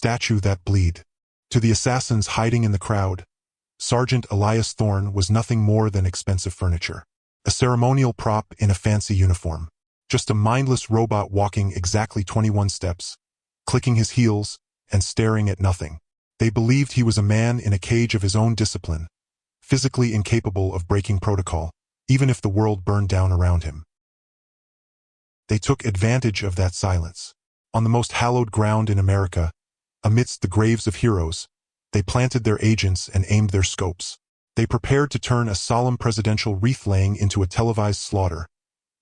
statue that bleed. To the assassins hiding in the crowd, Sergeant Elias Thorne was nothing more than expensive furniture. A ceremonial prop in a fancy uniform. Just a mindless robot walking exactly 21 steps, clicking his heels and staring at nothing. They believed he was a man in a cage of his own discipline, physically incapable of breaking protocol, even if the world burned down around him. They took advantage of that silence. On the most hallowed ground in America, amidst the graves of heroes, they planted their agents and aimed their scopes. They prepared to turn a solemn presidential wreath-laying into a televised slaughter,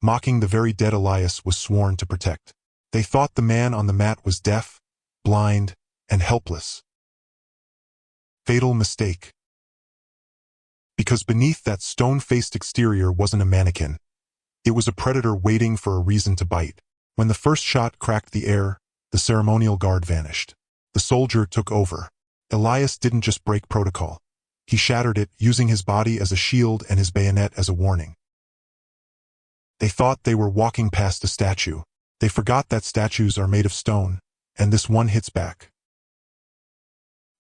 mocking the very dead Elias was sworn to protect. They thought the man on the mat was deaf, blind, and helpless. Fatal mistake. Because beneath that stone-faced exterior wasn't a mannequin. It was a predator waiting for a reason to bite. When the first shot cracked the air, the ceremonial guard vanished. The soldier took over. Elias didn't just break protocol. He shattered it, using his body as a shield and his bayonet as a warning. They thought they were walking past a statue. They forgot that statues are made of stone, and this one hits back.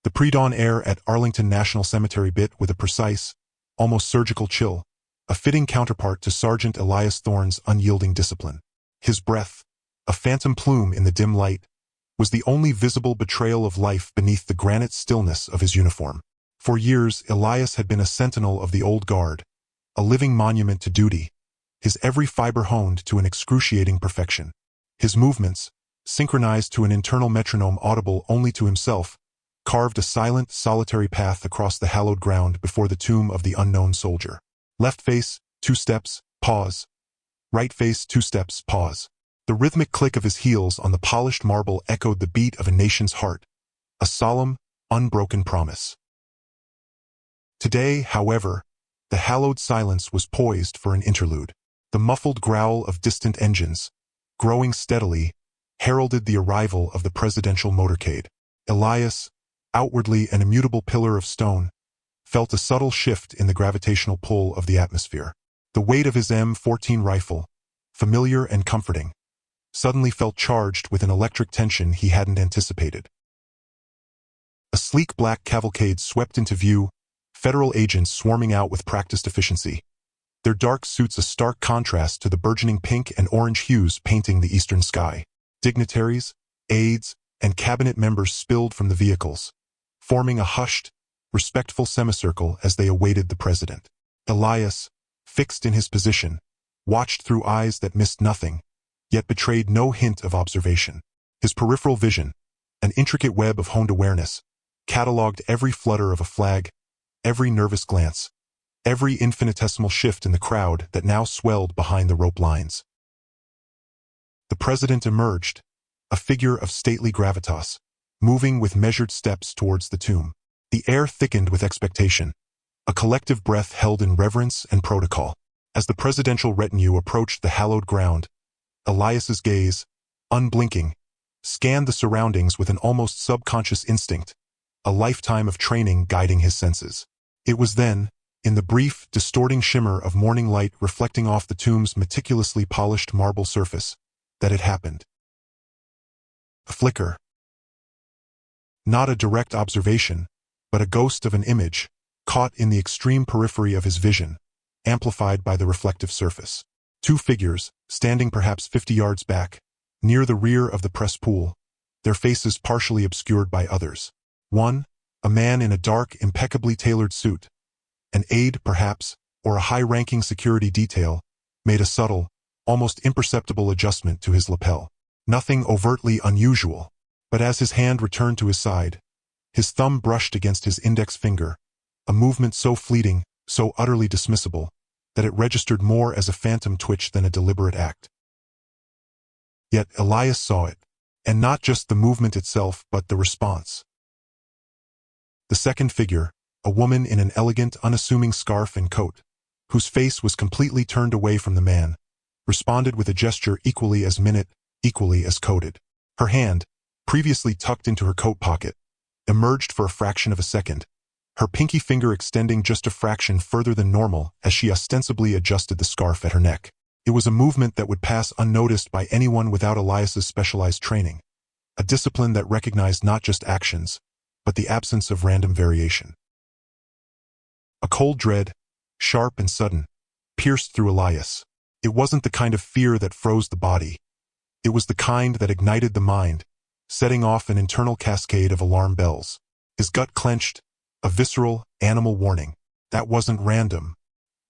The pre-dawn air at Arlington National Cemetery bit with a precise, almost surgical chill, a fitting counterpart to Sergeant Elias Thorne's unyielding discipline. His breath, a phantom plume in the dim light, was the only visible betrayal of life beneath the granite stillness of his uniform. For years, Elias had been a sentinel of the old guard, a living monument to duty, his every fiber honed to an excruciating perfection. His movements, synchronized to an internal metronome audible only to himself, carved a silent, solitary path across the hallowed ground before the tomb of the unknown soldier. Left face, 2 steps, pause. Right face, 2 steps, pause. The rhythmic click of his heels on the polished marble echoed the beat of a nation's heart, a solemn, unbroken promise. Today, however, the hallowed silence was poised for an interlude. The muffled growl of distant engines, growing steadily, heralded the arrival of the presidential motorcade. Elias, outwardly an immutable pillar of stone, felt a subtle shift in the gravitational pull of the atmosphere. The weight of his M14 rifle, familiar and comforting, suddenly felt charged with an electric tension he hadn't anticipated. A sleek black cavalcade swept into view, federal agents swarming out with practiced efficiency, their dark suits a stark contrast to the burgeoning pink and orange hues painting the eastern sky. Dignitaries, aides, and cabinet members spilled from the vehicles, forming a hushed, respectful semicircle as they awaited the president. Elias, fixed in his position, watched through eyes that missed nothing, yet betrayed no hint of observation. His peripheral vision, an intricate web of honed awareness, catalogued every flutter of a flag, every nervous glance, every infinitesimal shift in the crowd that now swelled behind the rope lines. The president emerged, a figure of stately gravitas, moving with measured steps towards the tomb. The air thickened with expectation, a collective breath held in reverence and protocol. As the presidential retinue approached the hallowed ground, Elias's gaze, unblinking, scanned the surroundings with an almost subconscious instinct, a lifetime of training guiding his senses. It was then, in the brief, distorting shimmer of morning light reflecting off the tomb's meticulously polished marble surface, that it happened. A flicker. Not a direct observation, but a ghost of an image, caught in the extreme periphery of his vision, amplified by the reflective surface. 2 figures, standing perhaps 50 yards back, near the rear of the press pool, their faces partially obscured by others. One, a man in a dark, impeccably tailored suit, an aide perhaps, or a high-ranking security detail, made a subtle, almost imperceptible adjustment to his lapel. Nothing overtly unusual, but as his hand returned to his side, his thumb brushed against his index finger, a movement so fleeting, so utterly dismissible, that it registered more as a phantom twitch than a deliberate act. Yet Elias saw it, and not just the movement itself but the response. The second figure, a woman in an elegant, unassuming scarf and coat, whose face was completely turned away from the man, responded with a gesture equally as minute, equally as coded. Her hand, previously tucked into her coat pocket, emerged for a fraction of a second, her pinky finger extending just a fraction further than normal as she ostensibly adjusted the scarf at her neck. It was a movement that would pass unnoticed by anyone without Elias's specialized training, a discipline that recognized not just actions, but the absence of random variation. A cold dread, sharp and sudden, pierced through Elias. It wasn't the kind of fear that froze the body. It was the kind that ignited the mind, setting off an internal cascade of alarm bells. His gut clenched, a visceral, animal warning. That wasn't random.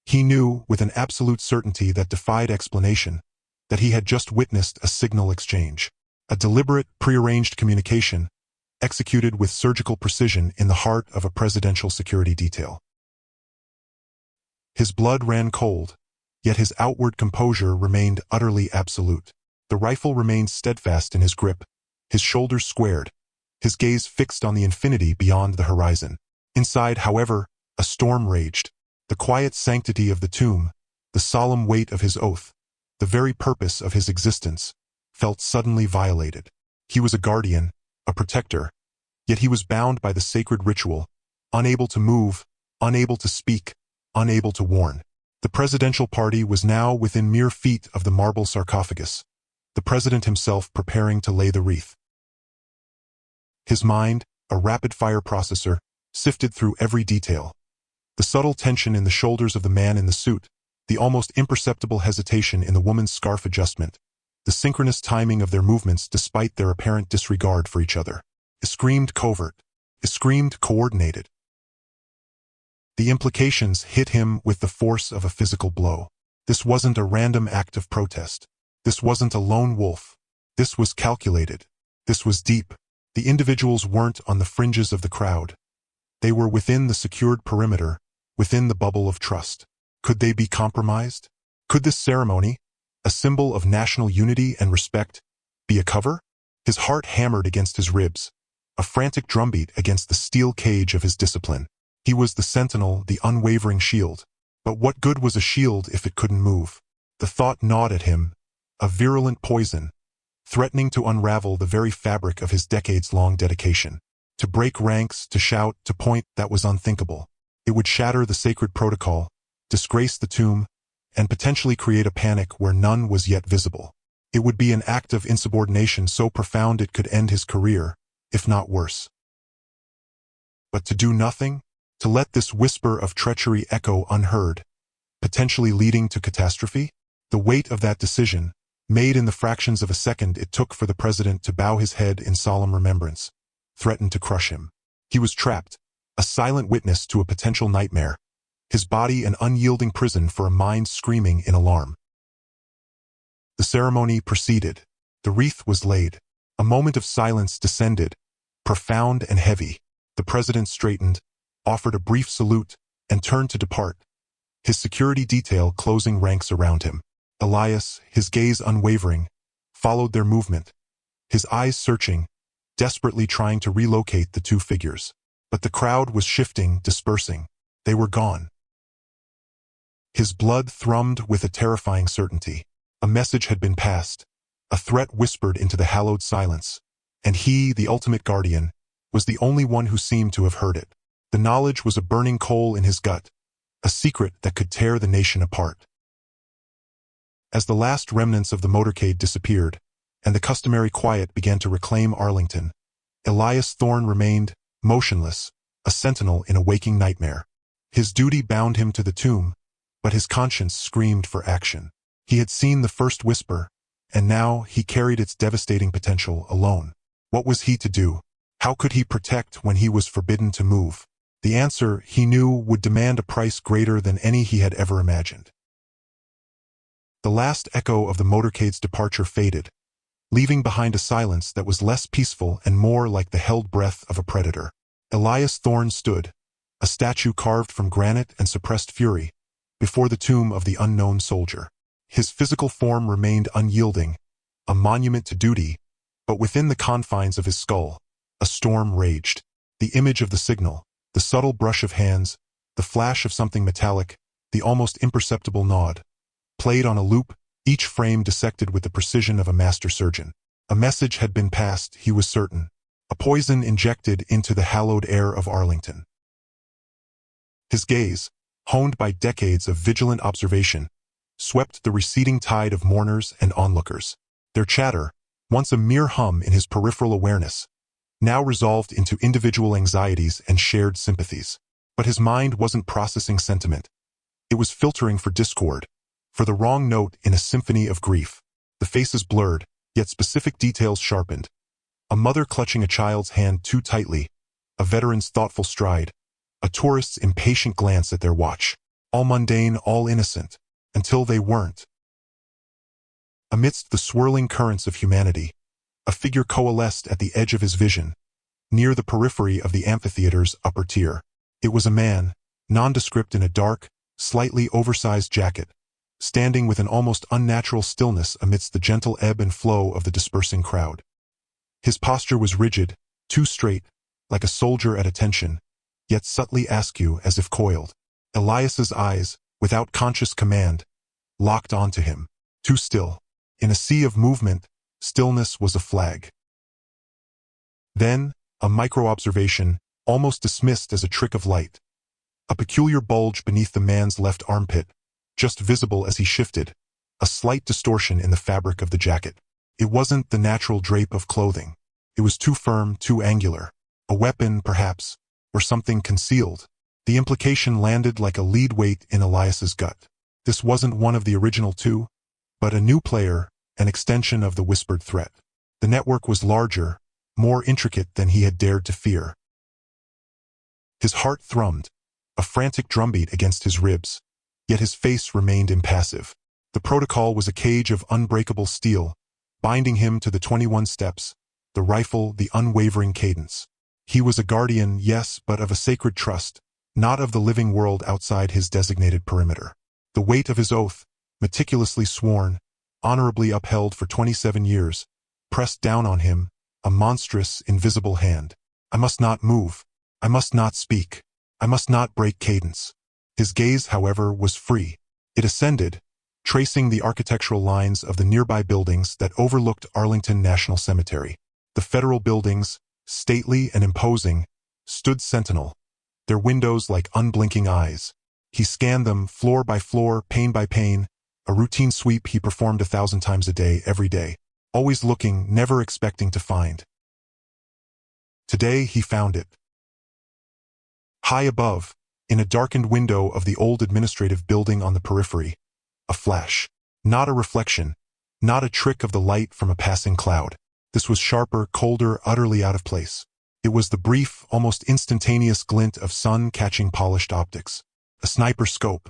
He knew, with an absolute certainty that defied explanation, that he had just witnessed a signal exchange. A deliberate, prearranged communication, executed with surgical precision in the heart of a presidential security detail. His blood ran cold, yet his outward composure remained utterly absolute. The rifle remained steadfast in his grip, his shoulders squared, his gaze fixed on the infinity beyond the horizon. Inside, however, a storm raged. The quiet sanctity of the tomb, the solemn weight of his oath, the very purpose of his existence, felt suddenly violated. He was a guardian, a protector, yet he was bound by the sacred ritual, unable to move, unable to speak, unable to warn. The presidential party was now within mere feet of the marble sarcophagus, the president himself preparing to lay the wreath. His mind, a rapid-fire processor, sifted through every detail. The subtle tension in the shoulders of the man in the suit, the almost imperceptible hesitation in the woman's scarf adjustment, the synchronous timing of their movements despite their apparent disregard for each other. It screamed covert. It screamed coordinated. The implications hit him with the force of a physical blow. This wasn't a random act of protest. This wasn't a lone wolf. This was calculated. This was deep. The individuals weren't on the fringes of the crowd. They were within the secured perimeter, within the bubble of trust. Could they be compromised? Could this ceremony, a symbol of national unity and respect, be a cover? His heart hammered against his ribs, a frantic drumbeat against the steel cage of his discipline. He was the sentinel, the unwavering shield. But what good was a shield if it couldn't move? The thought gnawed at him, a virulent poison, threatening to unravel the very fabric of his decades-long dedication. To break ranks, to shout, to point, that was unthinkable. It would shatter the sacred protocol, disgrace the tomb, and potentially create a panic where none was yet visible. It would be an act of insubordination so profound it could end his career, if not worse. But to do nothing? To let this whisper of treachery echo unheard, potentially leading to catastrophe? The weight of that decision, made in the fractions of a second it took for the president to bow his head in solemn remembrance, threatened to crush him. He was trapped, a silent witness to a potential nightmare, his body an unyielding prison for a mind screaming in alarm. The ceremony proceeded. The wreath was laid. A moment of silence descended, profound and heavy. The president straightened, offered a brief salute, and turned to depart, his security detail closing ranks around him. Elias, his gaze unwavering, followed their movement, his eyes searching, desperately trying to relocate the two figures. But the crowd was shifting, dispersing. They were gone. His blood thrummed with a terrifying certainty. A message had been passed, a threat whispered into the hallowed silence, and he, the ultimate guardian, was the only one who seemed to have heard it. The knowledge was a burning coal in his gut, a secret that could tear the nation apart. As the last remnants of the motorcade disappeared, and the customary quiet began to reclaim Arlington, Elias Thorne remained, motionless, a sentinel in a waking nightmare. His duty bound him to the tomb, but his conscience screamed for action. He had seen the first whisper, and now he carried its devastating potential alone. What was he to do? How could he protect when he was forbidden to move? The answer, he knew, would demand a price greater than any he had ever imagined. The last echo of the motorcade's departure faded, leaving behind a silence that was less peaceful and more like the held breath of a predator. Elias Thorne stood, a statue carved from granite and suppressed fury, before the tomb of the unknown soldier. His physical form remained unyielding, a monument to duty, but within the confines of his skull, a storm raged. The image of the signal, the subtle brush of hands, the flash of something metallic, the almost imperceptible nod, played on a loop, each frame dissected with the precision of a master surgeon. A message had been passed, he was certain, a poison injected into the hallowed air of Arlington. His gaze, honed by decades of vigilant observation, swept the receding tide of mourners and onlookers. Their chatter, once a mere hum in his peripheral awareness, now resolved into individual anxieties and shared sympathies. But his mind wasn't processing sentiment. It was filtering for discord, for the wrong note in a symphony of grief. The faces blurred, yet specific details sharpened. A mother clutching a child's hand too tightly, a veteran's thoughtful stride, a tourist's impatient glance at their watch. All mundane, all innocent, until they weren't. Amidst the swirling currents of humanity, a figure coalesced at the edge of his vision, near the periphery of the amphitheater's upper tier. It was a man, nondescript in a dark, slightly oversized jacket, standing with an almost unnatural stillness amidst the gentle ebb and flow of the dispersing crowd. His posture was rigid, too straight, like a soldier at attention, yet subtly askew as if coiled. Elias's eyes, without conscious command, locked onto him. Too still. In a sea of movement, stillness was a flag. Then, a micro-observation, almost dismissed as a trick of light. A peculiar bulge beneath the man's left armpit, just visible as he shifted, a slight distortion in the fabric of the jacket. It wasn't the natural drape of clothing. It was too firm, too angular. A weapon, perhaps, or something concealed. The implication landed like a lead weight in Elias's gut. This wasn't one of the original two, but a new player, an extension of the whispered threat. The network was larger, more intricate than he had dared to fear. His heart thrummed, a frantic drumbeat against his ribs, yet his face remained impassive. The protocol was a cage of unbreakable steel, binding him to the 21 steps, the rifle, the unwavering cadence. He was a guardian, yes, but of a sacred trust, not of the living world outside his designated perimeter. The weight of his oath, meticulously sworn, honorably upheld for 27 years, pressed down on him, a monstrous, invisible hand. I must not move. I must not speak. I must not break cadence. His gaze, however, was free. It ascended, tracing the architectural lines of the nearby buildings that overlooked Arlington National Cemetery. The federal buildings, stately and imposing, stood sentinel, their windows like unblinking eyes. He scanned them floor by floor, pane by pane, a routine sweep he performed 1,000 times a day, every day, always looking, never expecting to find. Today he found it. High above, in a darkened window of the old administrative building on the periphery, a flash. Not a reflection, not a trick of the light from a passing cloud. This was sharper, colder, utterly out of place. It was the brief, almost instantaneous glint of sun-catching polished optics. A sniper's scope.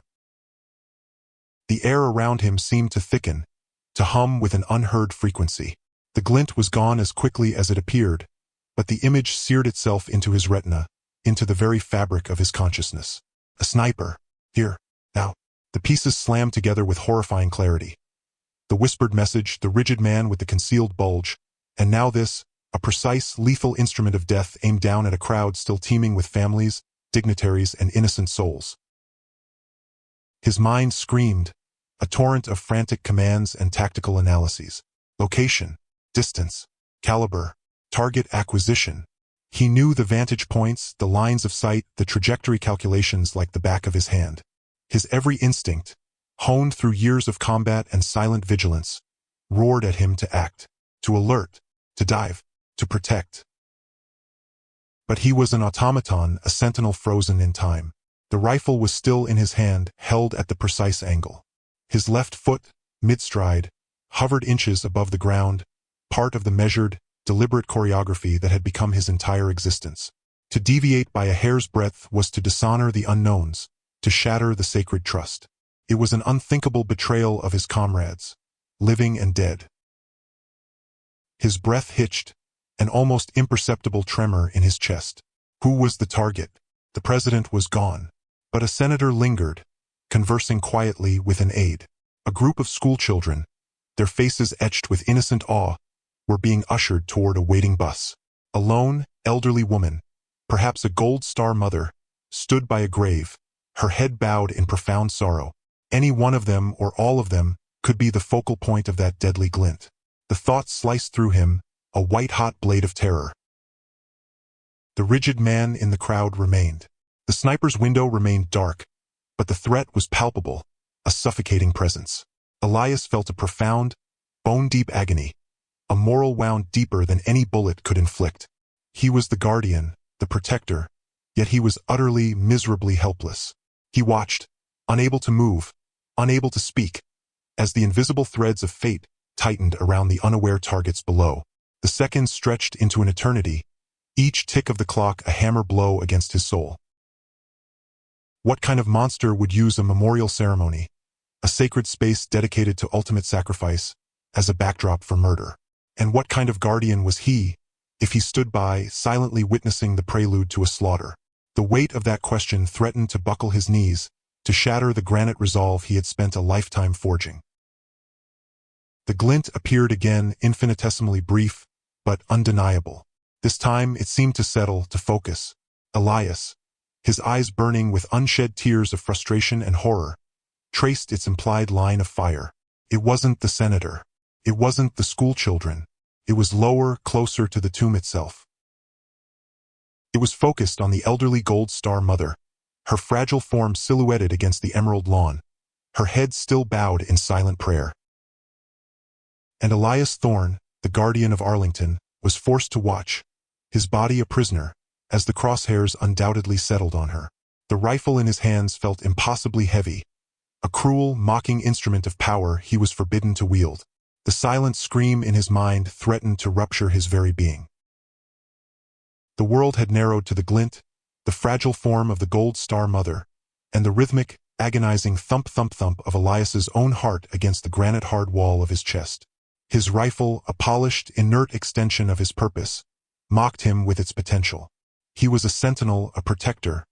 The air around him seemed to thicken, to hum with an unheard frequency. The glint was gone as quickly as it appeared, but the image seared itself into his retina, into the very fabric of his consciousness. A sniper. Here. Now. The pieces slammed together with horrifying clarity. The whispered message, the rigid man with the concealed bulge, and now this, a precise, lethal instrument of death aimed down at a crowd still teeming with families, dignitaries, and innocent souls. His mind screamed, a torrent of frantic commands and tactical analyses. Location, distance, caliber, target acquisition. He knew the vantage points, the lines of sight, the trajectory calculations like the back of his hand. His every instinct, honed through years of combat and silent vigilance, roared at him to act, to alert, to dive, to protect. But he was an automaton, a sentinel frozen in time. The rifle was still in his hand, held at the precise angle. His left foot, mid-stride, hovered inches above the ground, part of the measured, deliberate choreography that had become his entire existence. To deviate by a hair's breadth was to dishonor the unknowns, to shatter the sacred trust. It was an unthinkable betrayal of his comrades, living and dead. His breath hitched, an almost imperceptible tremor in his chest. Who was the target? The president was gone. But a senator lingered, conversing quietly with an aide. A group of schoolchildren, their faces etched with innocent awe, were being ushered toward a waiting bus. A lone, elderly woman, perhaps a Gold Star mother, stood by a grave, her head bowed in profound sorrow. Any one of them or all of them could be the focal point of that deadly glint. The thought sliced through him, a white-hot blade of terror. The rigid man in the crowd remained. The sniper's window remained dark, but the threat was palpable, a suffocating presence. Elias felt a profound, bone-deep agony, a moral wound deeper than any bullet could inflict. He was the guardian, the protector, yet he was utterly, miserably helpless. He watched, unable to move, unable to speak, as the invisible threads of fate tightened around the unaware targets below. The seconds stretched into an eternity, each tick of the clock a hammer blow against his soul. What kind of monster would use a memorial ceremony, a sacred space dedicated to ultimate sacrifice, as a backdrop for murder? And what kind of guardian was he, if he stood by, silently witnessing the prelude to a slaughter? The weight of that question threatened to buckle his knees, to shatter the granite resolve he had spent a lifetime forging. The glint appeared again, infinitesimally brief, but undeniable. This time it seemed to settle, to focus. Elias, his eyes burning with unshed tears of frustration and horror, traced its implied line of fire. It wasn't the senator. It wasn't the schoolchildren. It was lower, closer to the tomb itself. It was focused on the elderly Gold Star mother, her fragile form silhouetted against the emerald lawn, her head still bowed in silent prayer. And Elias Thorne, the guardian of Arlington, was forced to watch, his body a prisoner, as the crosshairs undoubtedly settled on her. The rifle in his hands felt impossibly heavy, a cruel, mocking instrument of power he was forbidden to wield. The silent scream in his mind threatened to rupture his very being. The world had narrowed to the glint, the fragile form of the Gold Star mother, and the rhythmic, agonizing thump-thump-thump of Elias's own heart against the granite-hard wall of his chest. His rifle, a polished, inert extension of his purpose, mocked him with its potential. He was a sentinel, a protector,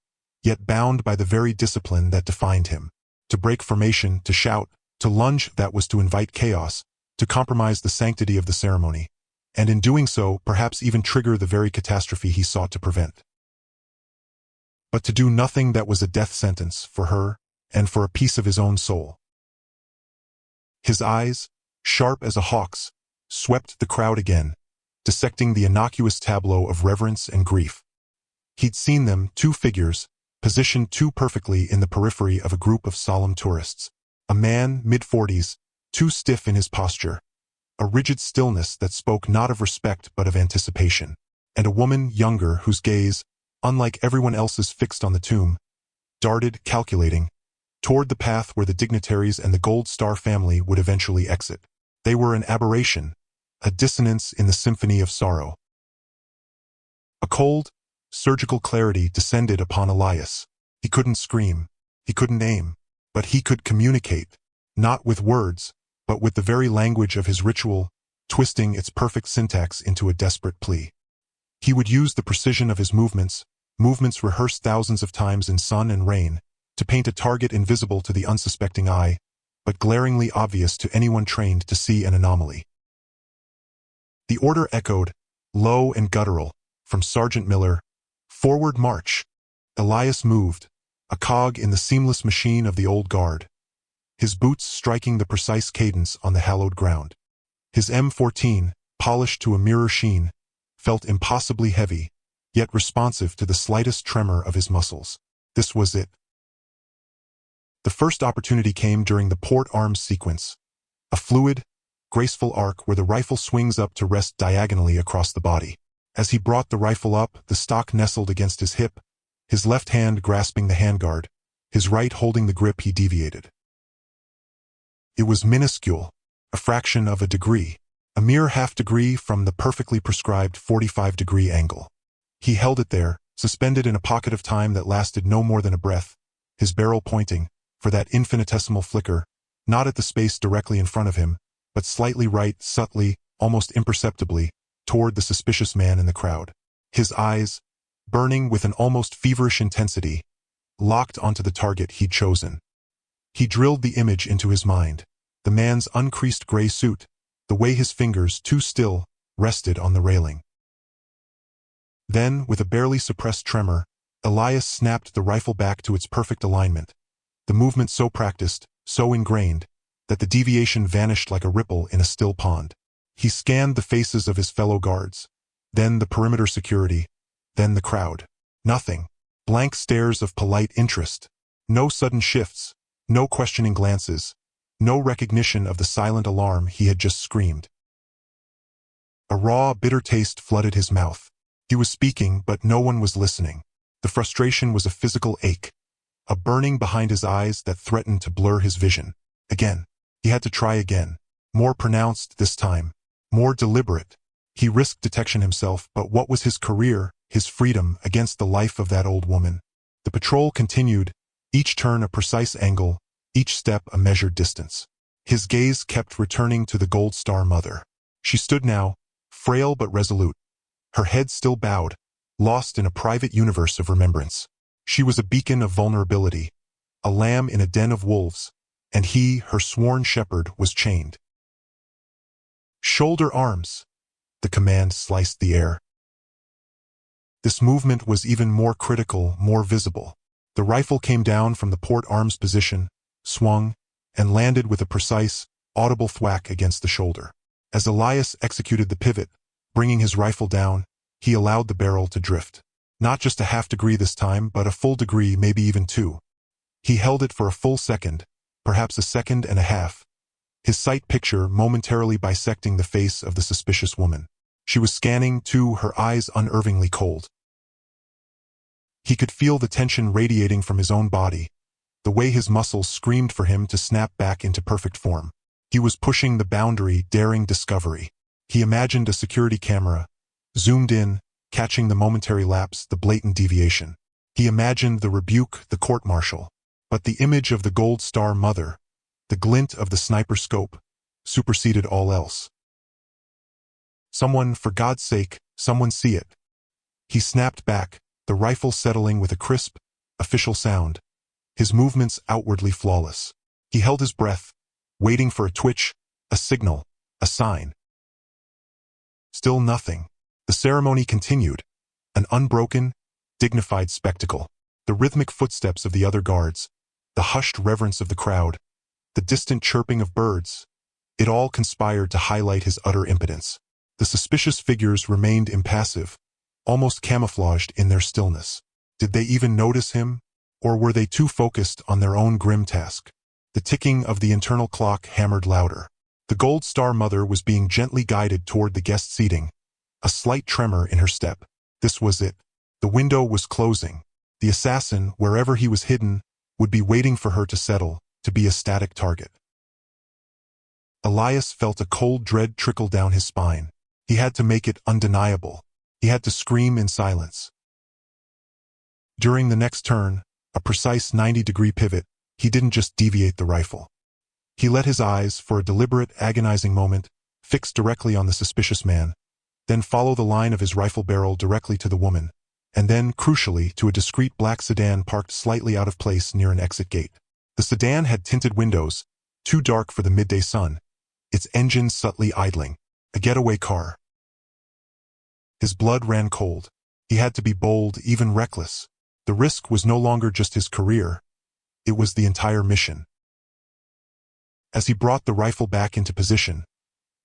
yet bound by the very discipline that defined him. To break formation, to shout, to lunge, that was to invite chaos, to compromise the sanctity of the ceremony, and in doing so, perhaps even trigger the very catastrophe he sought to prevent. But to do nothing that was a death sentence for her, and for a piece of his own soul. His eyes, sharp as a hawk's, swept the crowd again, dissecting the innocuous tableau of reverence and grief. He'd seen them, two figures, positioned too perfectly in the periphery of a group of solemn tourists. A man, mid-40s, too stiff in his posture, a rigid stillness that spoke not of respect but of anticipation, and a woman, younger, whose gaze, unlike everyone else's fixed on the tomb, darted, calculating, toward the path where the dignitaries and the Gold Star family would eventually exit. They were an aberration, a dissonance in the symphony of sorrow. A cold, surgical clarity descended upon Elias. He couldn't scream, he couldn't aim, but he could communicate, not with words, but with the very language of his ritual, twisting its perfect syntax into a desperate plea. He would use the precision of his movements rehearsed thousands of times in sun and rain, to paint a target invisible to the unsuspecting eye, but glaringly obvious to anyone trained to see an anomaly. The order echoed, low and guttural, from Sergeant Miller, "Forward march." Elias moved, a cog in the seamless machine of the old guard, his boots striking the precise cadence on the hallowed ground. His M14, polished to a mirror sheen, felt impossibly heavy, yet responsive to the slightest tremor of his muscles. This was it. The first opportunity came during the port arms sequence, a fluid, graceful arc where the rifle swings up to rest diagonally across the body. As he brought the rifle up, the stock nestled against his hip, his left hand grasping the handguard, his right holding the grip. He deviated. It was minuscule, a fraction of a degree, a mere half-degree from the perfectly prescribed 45-degree angle. He held it there, suspended in a pocket of time that lasted no more than a breath, his barrel pointing, for that infinitesimal flicker, not at the space directly in front of him, but slightly right, subtly, almost imperceptibly, toward the suspicious man in the crowd. His eyes, burning with an almost feverish intensity, locked onto the target he'd chosen. He drilled the image into his mind, the man's uncreased gray suit, the way his fingers, too still, rested on the railing. Then, with a barely suppressed tremor, Elias snapped the rifle back to its perfect alignment, the movement so practiced, so ingrained, that the deviation vanished like a ripple in a still pond. He scanned the faces of his fellow guards, then the perimeter security, then the crowd. Nothing. Blank stares of polite interest. No sudden shifts, no questioning glances, no recognition of the silent alarm he had just screamed. A raw, bitter taste flooded his mouth. He was speaking, but no one was listening. The frustration was a physical ache, a burning behind his eyes that threatened to blur his vision. Again. He had to try again. More pronounced this time. More deliberate. He risked detection himself, but what was his career, his freedom, against the life of that old woman? The patrol continued, each turn a precise angle, each step a measured distance. His gaze kept returning to the Gold Star mother. She stood now, frail but resolute, her head still bowed, lost in a private universe of remembrance. She was a beacon of vulnerability, a lamb in a den of wolves, and he, her sworn shepherd, was chained. Shoulder arms. The command sliced the air. This movement was even more critical, more visible. The rifle came down from the port arms position, swung, and landed with a precise, audible thwack against the shoulder. As Elias executed the pivot, bringing his rifle down, he allowed the barrel to drift. Not just a half degree this time, but a full degree, maybe even two. He held it for a full second, perhaps a second and a half, his sight picture momentarily bisecting the face of the suspicious woman. She was scanning, too, her eyes unnervingly cold. He could feel the tension radiating from his own body, the way his muscles screamed for him to snap back into perfect form. He was pushing the boundary, daring discovery. He imagined a security camera, zoomed in, catching the momentary lapse, the blatant deviation. He imagined the rebuke, the court-martial. But the image of the Gold Star mother, the glint of the sniper scope, superseded all else. Someone, for God's sake, someone see it. He snapped back, the rifle settling with a crisp, official sound, his movements outwardly flawless. He held his breath, waiting for a twitch, a signal, a sign. Still nothing. The ceremony continued, an unbroken, dignified spectacle. The rhythmic footsteps of the other guards, the hushed reverence of the crowd, the distant chirping of birds, it all conspired to highlight his utter impotence. The suspicious figures remained impassive, almost camouflaged in their stillness. Did they even notice him, or were they too focused on their own grim task? The ticking of the internal clock hammered louder. The Gold Star mother was being gently guided toward the guest seating, a slight tremor in her step. This was it. The window was closing. The assassin, wherever he was hidden, would be waiting for her to settle, to be a static target. Elias felt a cold dread trickle down his spine. He had to make it undeniable. He had to scream in silence. During the next turn, a precise 90-degree pivot, he didn't just deviate the rifle. He let his eyes, for a deliberate, agonizing moment, fix directly on the suspicious man, then follow the line of his rifle barrel directly to the woman, and then, crucially, to a discreet black sedan parked slightly out of place near an exit gate. The sedan had tinted windows, too dark for the midday sun, its engine subtly idling. A getaway car. His blood ran cold. He had to be bold, even reckless. The risk was no longer just his career. It was the entire mission. As he brought the rifle back into position,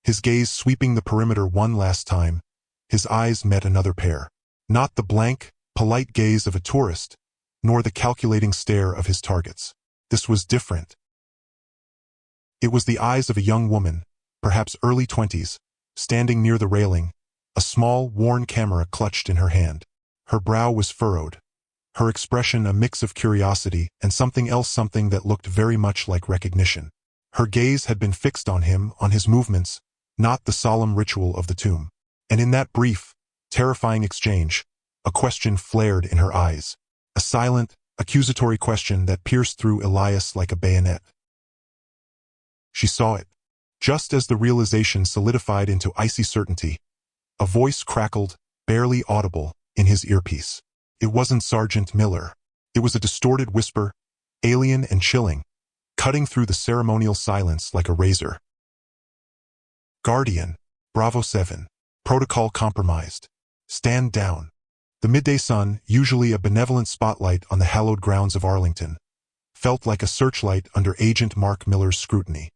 his gaze sweeping the perimeter one last time, his eyes met another pair. Not the blank, polite gaze of a tourist, nor the calculating stare of his targets. This was different. It was the eyes of a young woman, perhaps early 20s, standing near the railing, a small, worn camera clutched in her hand. Her brow was furrowed, her expression a mix of curiosity and something else, something that looked very much like recognition. Her gaze had been fixed on him, on his movements, not the solemn ritual of the tomb. And in that brief, terrifying exchange, a question flared in her eyes. A silent, accusatory question that pierced through Elias like a bayonet. She saw it. Just as the realization solidified into icy certainty, a voice crackled, barely audible, in his earpiece. It wasn't Sergeant Miller. It was a distorted whisper, alien and chilling, cutting through the ceremonial silence like a razor. Guardian, Bravo 7. Protocol compromised. Stand down. The midday sun, usually a benevolent spotlight on the hallowed grounds of Arlington, felt like a searchlight under Agent Mark Miller's scrutiny.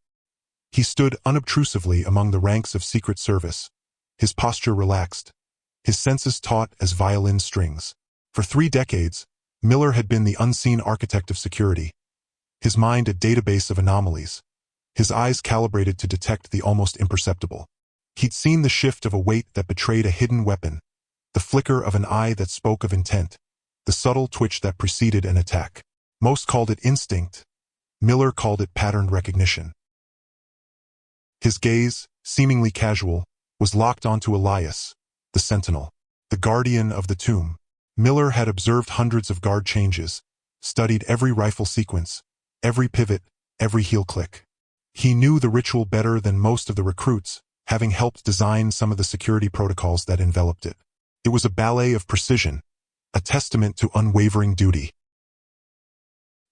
He stood unobtrusively among the ranks of Secret Service, his posture relaxed, his senses taut as violin strings. For 3 decades, Miller had been the unseen architect of security, his mind a database of anomalies, his eyes calibrated to detect the almost imperceptible. He'd seen the shift of a weight that betrayed a hidden weapon, the flicker of an eye that spoke of intent, the subtle twitch that preceded an attack. Most called it instinct. Miller called it patterned recognition. His gaze, seemingly casual, was locked onto Elias, the sentinel, the guardian of the tomb. Miller had observed hundreds of guard changes, studied every rifle sequence, every pivot, every heel click. He knew the ritual better than most of the recruits, having helped design some of the security protocols that enveloped it. It was a ballet of precision, a testament to unwavering duty.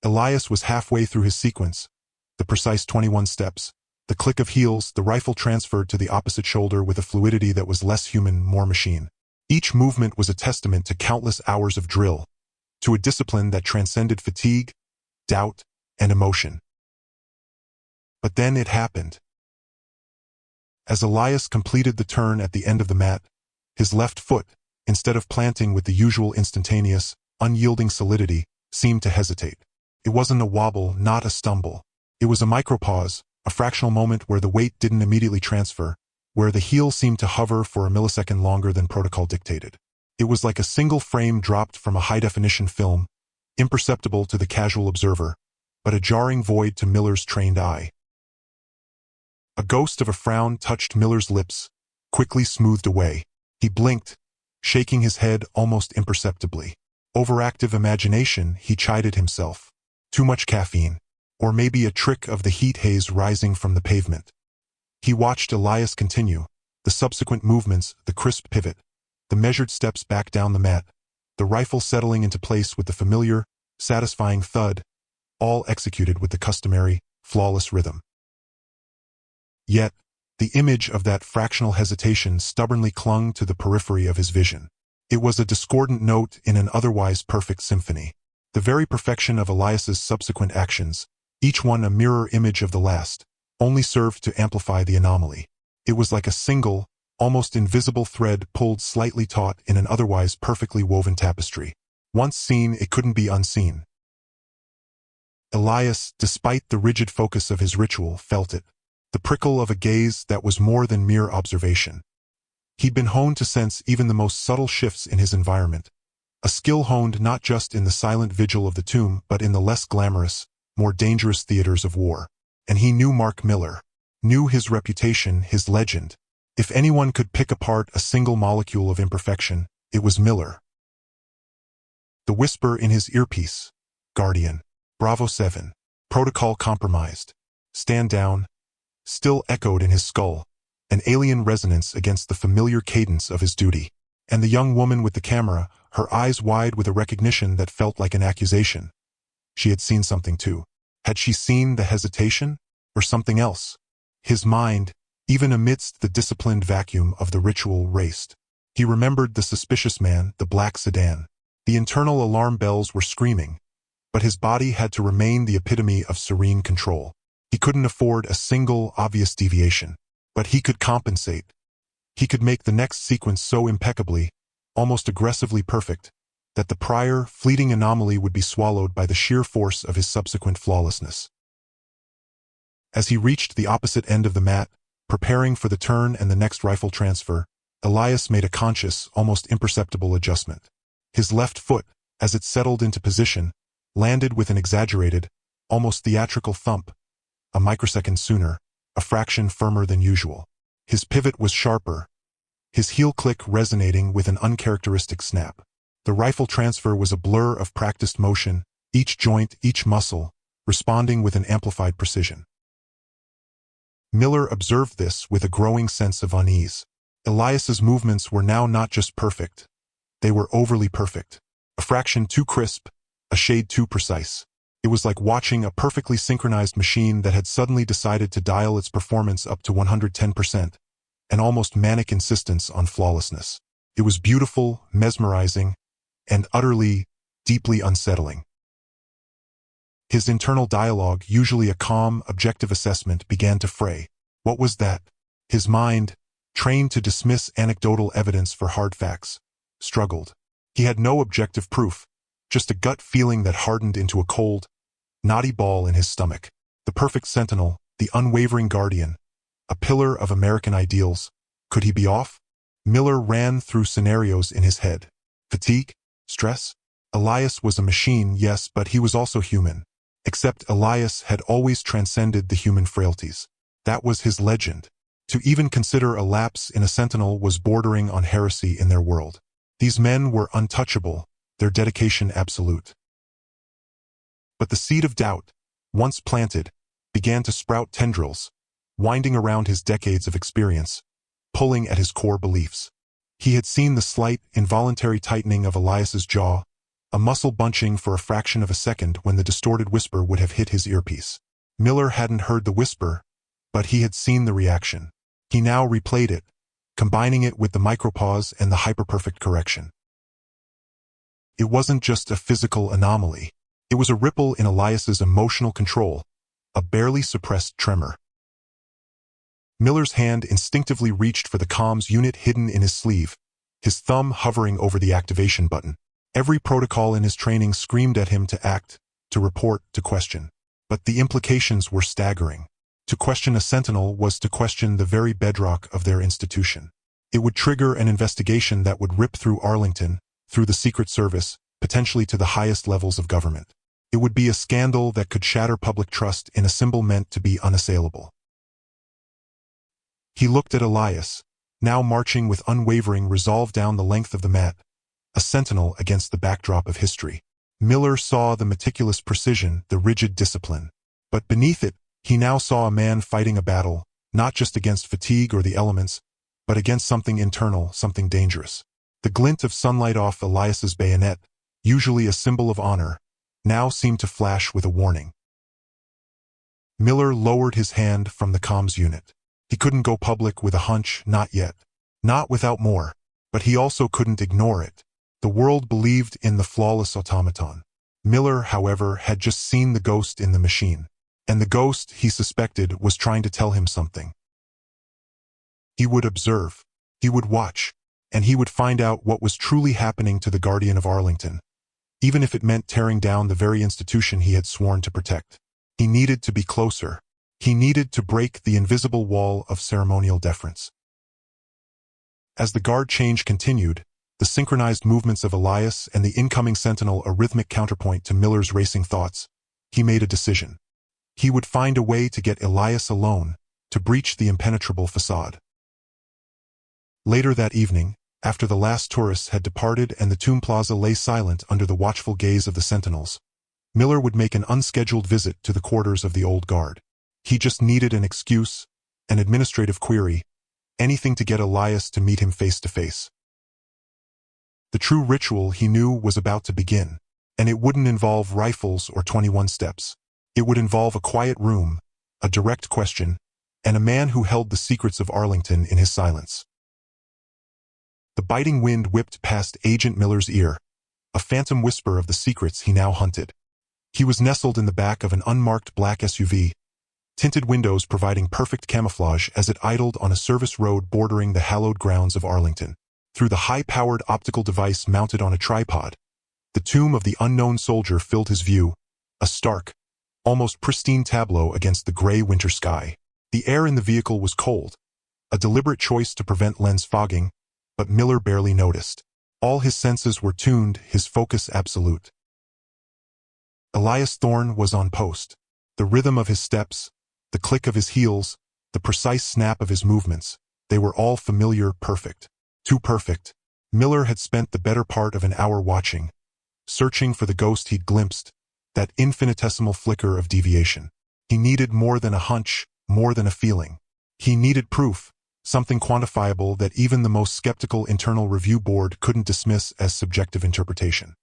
Elias was halfway through his sequence, the precise 21 steps, the click of heels, the rifle transferred to the opposite shoulder with a fluidity that was less human, more machine. Each movement was a testament to countless hours of drill, to a discipline that transcended fatigue, doubt, and emotion. But then it happened. As Elias completed the turn at the end of the mat, his left foot, instead of planting with the usual instantaneous, unyielding solidity, seemed to hesitate. It wasn't a wobble, not a stumble. It was a micropause, a fractional moment where the weight didn't immediately transfer, where the heel seemed to hover for a millisecond longer than protocol dictated. It was like a single frame dropped from a high-definition film, imperceptible to the casual observer, but a jarring void to Miller's trained eye. A ghost of a frown touched Miller's lips, quickly smoothed away. He blinked, shaking his head almost imperceptibly. Overactive imagination, he chided himself. Too much caffeine. Or maybe a trick of the heat haze rising from the pavement. He watched Elias continue, the subsequent movements, the crisp pivot, the measured steps back down the mat, the rifle settling into place with the familiar, satisfying thud, all executed with the customary, flawless rhythm. Yet, the image of that fractional hesitation stubbornly clung to the periphery of his vision. It was a discordant note in an otherwise perfect symphony. The very perfection of Elias's subsequent actions, each one a mirror image of the last, only served to amplify the anomaly. It was like a single, almost invisible thread pulled slightly taut in an otherwise perfectly woven tapestry. Once seen, it couldn't be unseen. Elias, despite the rigid focus of his ritual, felt it. The prickle of a gaze that was more than mere observation. He'd been honed to sense even the most subtle shifts in his environment. A skill honed not just in the silent vigil of the tomb, but in the less glamorous, more dangerous theaters of war. And he knew Mark Miller. Knew his reputation, his legend. If anyone could pick apart a single molecule of imperfection, it was Miller. The whisper in his earpiece. Guardian. Bravo 7. Protocol compromised. Stand down. Still echoed in his skull, an alien resonance against the familiar cadence of his duty. And the young woman with the camera, her eyes wide with a recognition that felt like an accusation. She had seen something too. Had she seen the hesitation? Or something else? His mind, even amidst the disciplined vacuum of the ritual, raced. He remembered the suspicious man, the black sedan. The internal alarm bells were screaming, but his body had to remain the epitome of serene control. He couldn't afford a single, obvious deviation. But he could compensate. He could make the next sequence so impeccably, almost aggressively perfect, that the prior, fleeting anomaly would be swallowed by the sheer force of his subsequent flawlessness. As he reached the opposite end of the mat, preparing for the turn and the next rifle transfer, Elias made a conscious, almost imperceptible adjustment. His left foot, as it settled into position, landed with an exaggerated, almost theatrical thump, a microsecond sooner, a fraction firmer than usual. His pivot was sharper, his heel click resonating with an uncharacteristic snap. The rifle transfer was a blur of practiced motion, each joint, each muscle, responding with an amplified precision. Miller observed this with a growing sense of unease. Elias's movements were now not just perfect, they were overly perfect. A fraction too crisp, a shade too precise. It was like watching a perfectly synchronized machine that had suddenly decided to dial its performance up to 110%, an almost manic insistence on flawlessness. It was beautiful, mesmerizing, and utterly, deeply unsettling. His internal dialogue, usually a calm, objective assessment, began to fray. What was that? His mind, trained to dismiss anecdotal evidence for hard facts, struggled. He had no objective proof, just a gut feeling that hardened into a cold, knotty ball in his stomach. The perfect sentinel, the unwavering guardian, a pillar of American ideals, Could he be off? Miller ran through scenarios in his head. Fatigue? Stress? Elias was a machine, yes, but he was also human. Except Elias had always transcended the human frailties. That was his legend. To even consider a lapse in a sentinel was bordering on heresy in their world. These men were untouchable, their dedication absolute. But the seed of doubt, once planted, began to sprout tendrils, winding around his decades of experience, pulling at his core beliefs. He had seen the slight, involuntary tightening of Elias's jaw, a muscle bunching for a fraction of a second when the distorted whisper would have hit his earpiece. Miller hadn't heard the whisper, but he had seen the reaction. He now replayed it, combining it with the micropause and the hyperperfect correction. It wasn't just a physical anomaly. It was a ripple in Elias's emotional control, a barely suppressed tremor. Miller's hand instinctively reached for the comms unit hidden in his sleeve, his thumb hovering over the activation button. Every protocol in his training screamed at him to act, to report, to question. But the implications were staggering. To question a sentinel was to question the very bedrock of their institution. It would trigger an investigation that would rip through Arlington, through the Secret Service, potentially to the highest levels of government. It would be a scandal that could shatter public trust in a symbol meant to be unassailable. He looked at Elias, now marching with unwavering resolve down the length of the mat, a sentinel against the backdrop of history. Miller saw the meticulous precision, the rigid discipline. But beneath it, he now saw a man fighting a battle, not just against fatigue or the elements, but against something internal, something dangerous. The glint of sunlight off Elias's bayonet, usually a symbol of honor, now seemed to flash with a warning. Miller lowered his hand from the comms unit. He couldn't go public with a hunch, not yet. Not without more. But he also couldn't ignore it. The world believed in the flawless automaton. Miller, however, had just seen the ghost in the machine. And the ghost, he suspected, was trying to tell him something. He would observe. He would watch. And he would find out what was truly happening to the Guardian of Arlington, even if it meant tearing down the very institution he had sworn to protect. He needed to be closer. He needed to break the invisible wall of ceremonial deference. As the guard change continued, the synchronized movements of Elias and the incoming sentinel a rhythmic counterpoint to Miller's racing thoughts, he made a decision. He would find a way to get Elias alone, to breach the impenetrable facade. Later that evening, after the last tourists had departed and the tomb plaza lay silent under the watchful gaze of the sentinels, Miller would make an unscheduled visit to the quarters of the old guard. He just needed an excuse, an administrative query, anything to get Elias to meet him face to face. The true ritual, he knew, was about to begin, and it wouldn't involve rifles or 21 steps. It would involve a quiet room, a direct question, and a man who held the secrets of Arlington in his silence. The biting wind whipped past Agent Miller's ear, a phantom whisper of the secrets he now hunted. He was nestled in the back of an unmarked black SUV, tinted windows providing perfect camouflage as it idled on a service road bordering the hallowed grounds of Arlington. Through the high-powered optical device mounted on a tripod, the tomb of the unknown soldier filled his view, a stark, almost pristine tableau against the gray winter sky. The air in the vehicle was cold, a deliberate choice to prevent lens fogging, but Miller barely noticed. All his senses were tuned, his focus absolute. Elias Thorne was on post. The rhythm of his steps, the click of his heels, the precise snap of his movements, they were all familiar, perfect. Too perfect. Miller had spent the better part of an hour watching, searching for the ghost he'd glimpsed, that infinitesimal flicker of deviation. He needed more than a hunch, more than a feeling. He needed proof, something quantifiable that even the most skeptical internal review board couldn't dismiss as subjective interpretation.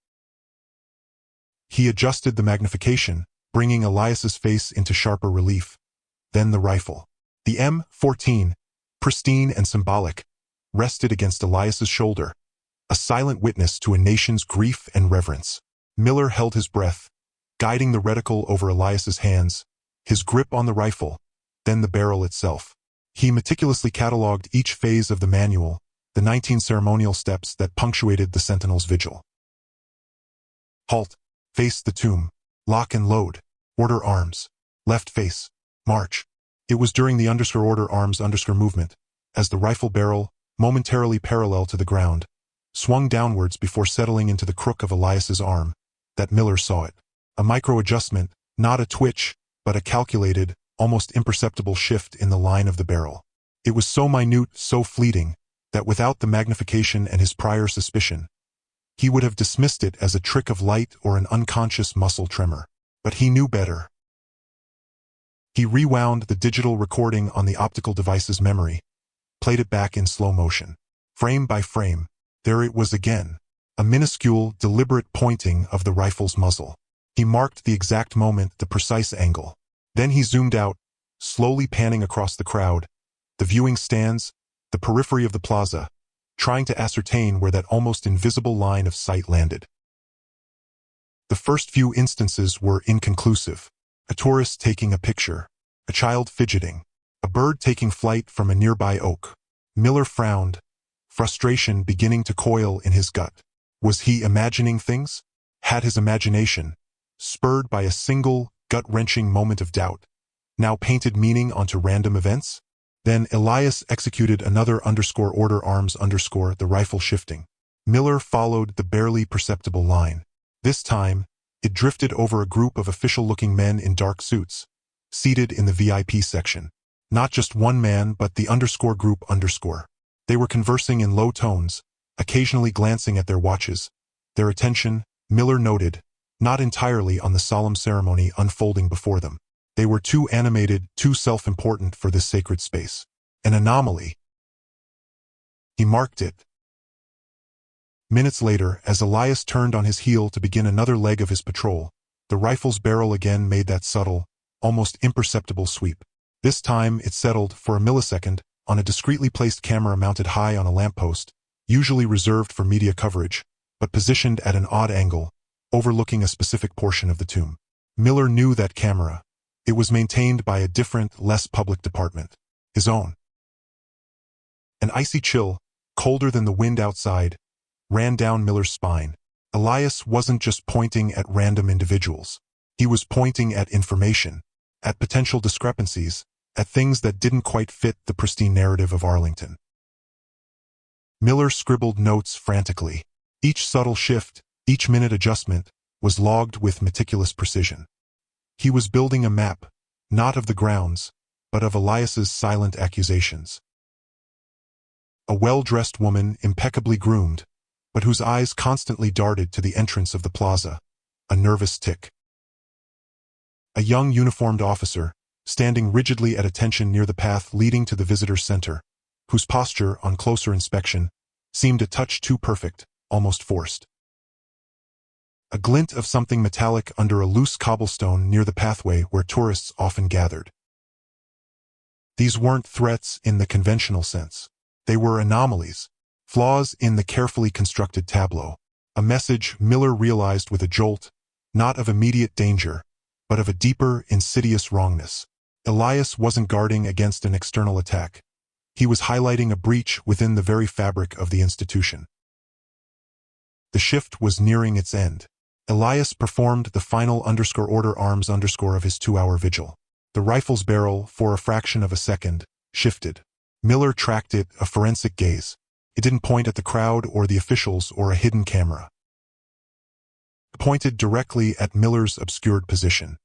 He adjusted the magnification, bringing Elias's face into sharper relief. Then the rifle. The M14, pristine and symbolic, rested against Elias's shoulder, a silent witness to a nation's grief and reverence. Miller held his breath, guiding the reticle over Elias's hands, his grip on the rifle, then the barrel itself. He meticulously catalogued each phase of the manual, the 19 ceremonial steps that punctuated the sentinel's vigil. Halt. Face the tomb. Lock and load. Order arms. Left face. March. It was during the _order arms _ movement, as the rifle barrel, momentarily parallel to the ground, swung downwards before settling into the crook of Elias's arm, that Miller saw it. A micro-adjustment, not a twitch, but a calculated, almost imperceptible shift in the line of the barrel. It was so minute, so fleeting, that without the magnification and his prior suspicion, he would have dismissed it as a trick of light or an unconscious muscle tremor. But he knew better. He rewound the digital recording on the optical device's memory, played it back in slow motion. Frame by frame, there it was again, a minuscule, deliberate pointing of the rifle's muzzle. He marked the exact moment, the precise angle. Then he zoomed out, slowly panning across the crowd, the viewing stands, the periphery of the plaza, trying to ascertain where that almost invisible line of sight landed. The first few instances were inconclusive. A tourist taking a picture, a child fidgeting, a bird taking flight from a nearby oak. Miller frowned, frustration beginning to coil in his gut. Was he imagining things? Had his imagination, spurred by a single, gut-wrenching moment of doubt, now painted meaning onto random events? Then Elias executed another _order arms _ the rifle shifting. Miller followed the barely perceptible line. This time, it drifted over a group of official-looking men in dark suits, seated in the VIP section. Not just one man, but the _group _. They were conversing in low tones, occasionally glancing at their watches. Their attention, Miller noted, not entirely on the solemn ceremony unfolding before them. They were too animated, too self-important for this sacred space. An anomaly. He marked it. Minutes later, as Elias turned on his heel to begin another leg of his patrol, the rifle's barrel again made that subtle, almost imperceptible sweep. This time it settled, for a millisecond, on a discreetly placed camera mounted high on a lamppost, usually reserved for media coverage, but positioned at an odd angle, overlooking a specific portion of the tomb. Miller knew that camera. It was maintained by a different, less public department. His own. An icy chill, colder than the wind outside, ran down Miller's spine. Elias wasn't just pointing at random individuals. He was pointing at information, at potential discrepancies, at things that didn't quite fit the pristine narrative of Arlington. Miller scribbled notes frantically. Each subtle shift, each minute adjustment, was logged with meticulous precision. He was building a map, not of the grounds, but of Elias's silent accusations. A well-dressed woman, impeccably groomed, but whose eyes constantly darted to the entrance of the plaza, a nervous tick. A young uniformed officer, standing rigidly at attention near the path leading to the visitor center, whose posture, on closer inspection, seemed a touch too perfect, almost forced. A glint of something metallic under a loose cobblestone near the pathway where tourists often gathered. These weren't threats in the conventional sense. They were anomalies, flaws in the carefully constructed tableau. A message, Miller realized with a jolt, not of immediate danger, but of a deeper, insidious wrongness. Elias wasn't guarding against an external attack. He was highlighting a breach within the very fabric of the institution. The shift was nearing its end. Elias performed the final _order arms _ of his 2-hour vigil. The rifle's barrel, for a fraction of a second, shifted. Miller tracked it, a forensic gaze. It didn't point at the crowd or the officials or a hidden camera. It pointed directly at Miller's obscured position.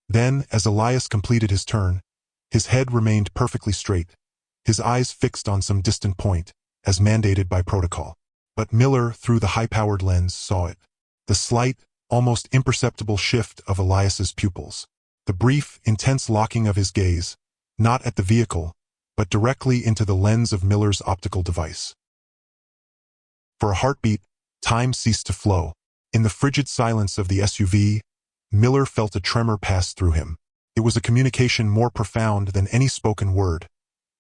Then, as Elias completed his turn, his head remained perfectly straight, his eyes fixed on some distant point, as mandated by protocol. But Miller, through the high-powered lens, saw it. The slight, almost imperceptible shift of Elias's pupils. The brief, intense locking of his gaze, not at the vehicle, but directly into the lens of Miller's optical device. For a heartbeat, time ceased to flow. In the frigid silence of the SUV, Miller felt a tremor pass through him. It was a communication more profound than any spoken word,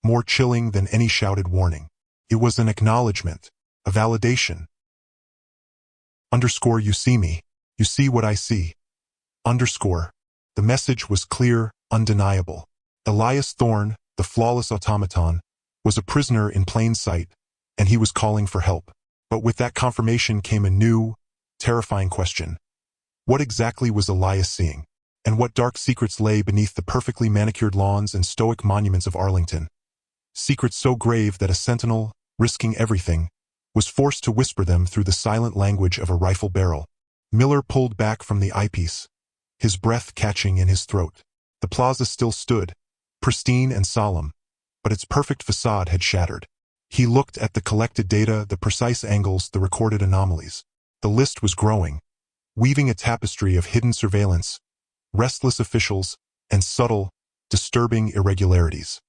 more chilling than any shouted warning. It was an acknowledgement, a validation. You see me. You see what I see. The message was clear, undeniable. Elias Thorne, the flawless automaton, was a prisoner in plain sight, and he was calling for help. But with that confirmation came a new, terrifying question. What exactly was Elias seeing? And what dark secrets lay beneath the perfectly manicured lawns and stoic monuments of Arlington? secrets so grave that a sentinel, risking everything, was forced to whisper them through the silent language of a rifle barrel. Miller pulled back from the eyepiece, his breath catching in his throat. The plaza still stood, pristine and solemn, but its perfect facade had shattered. He looked at the collected data, the precise angles, the recorded anomalies. The list was growing, weaving a tapestry of hidden surveillance, restless officials, and subtle, disturbing irregularities.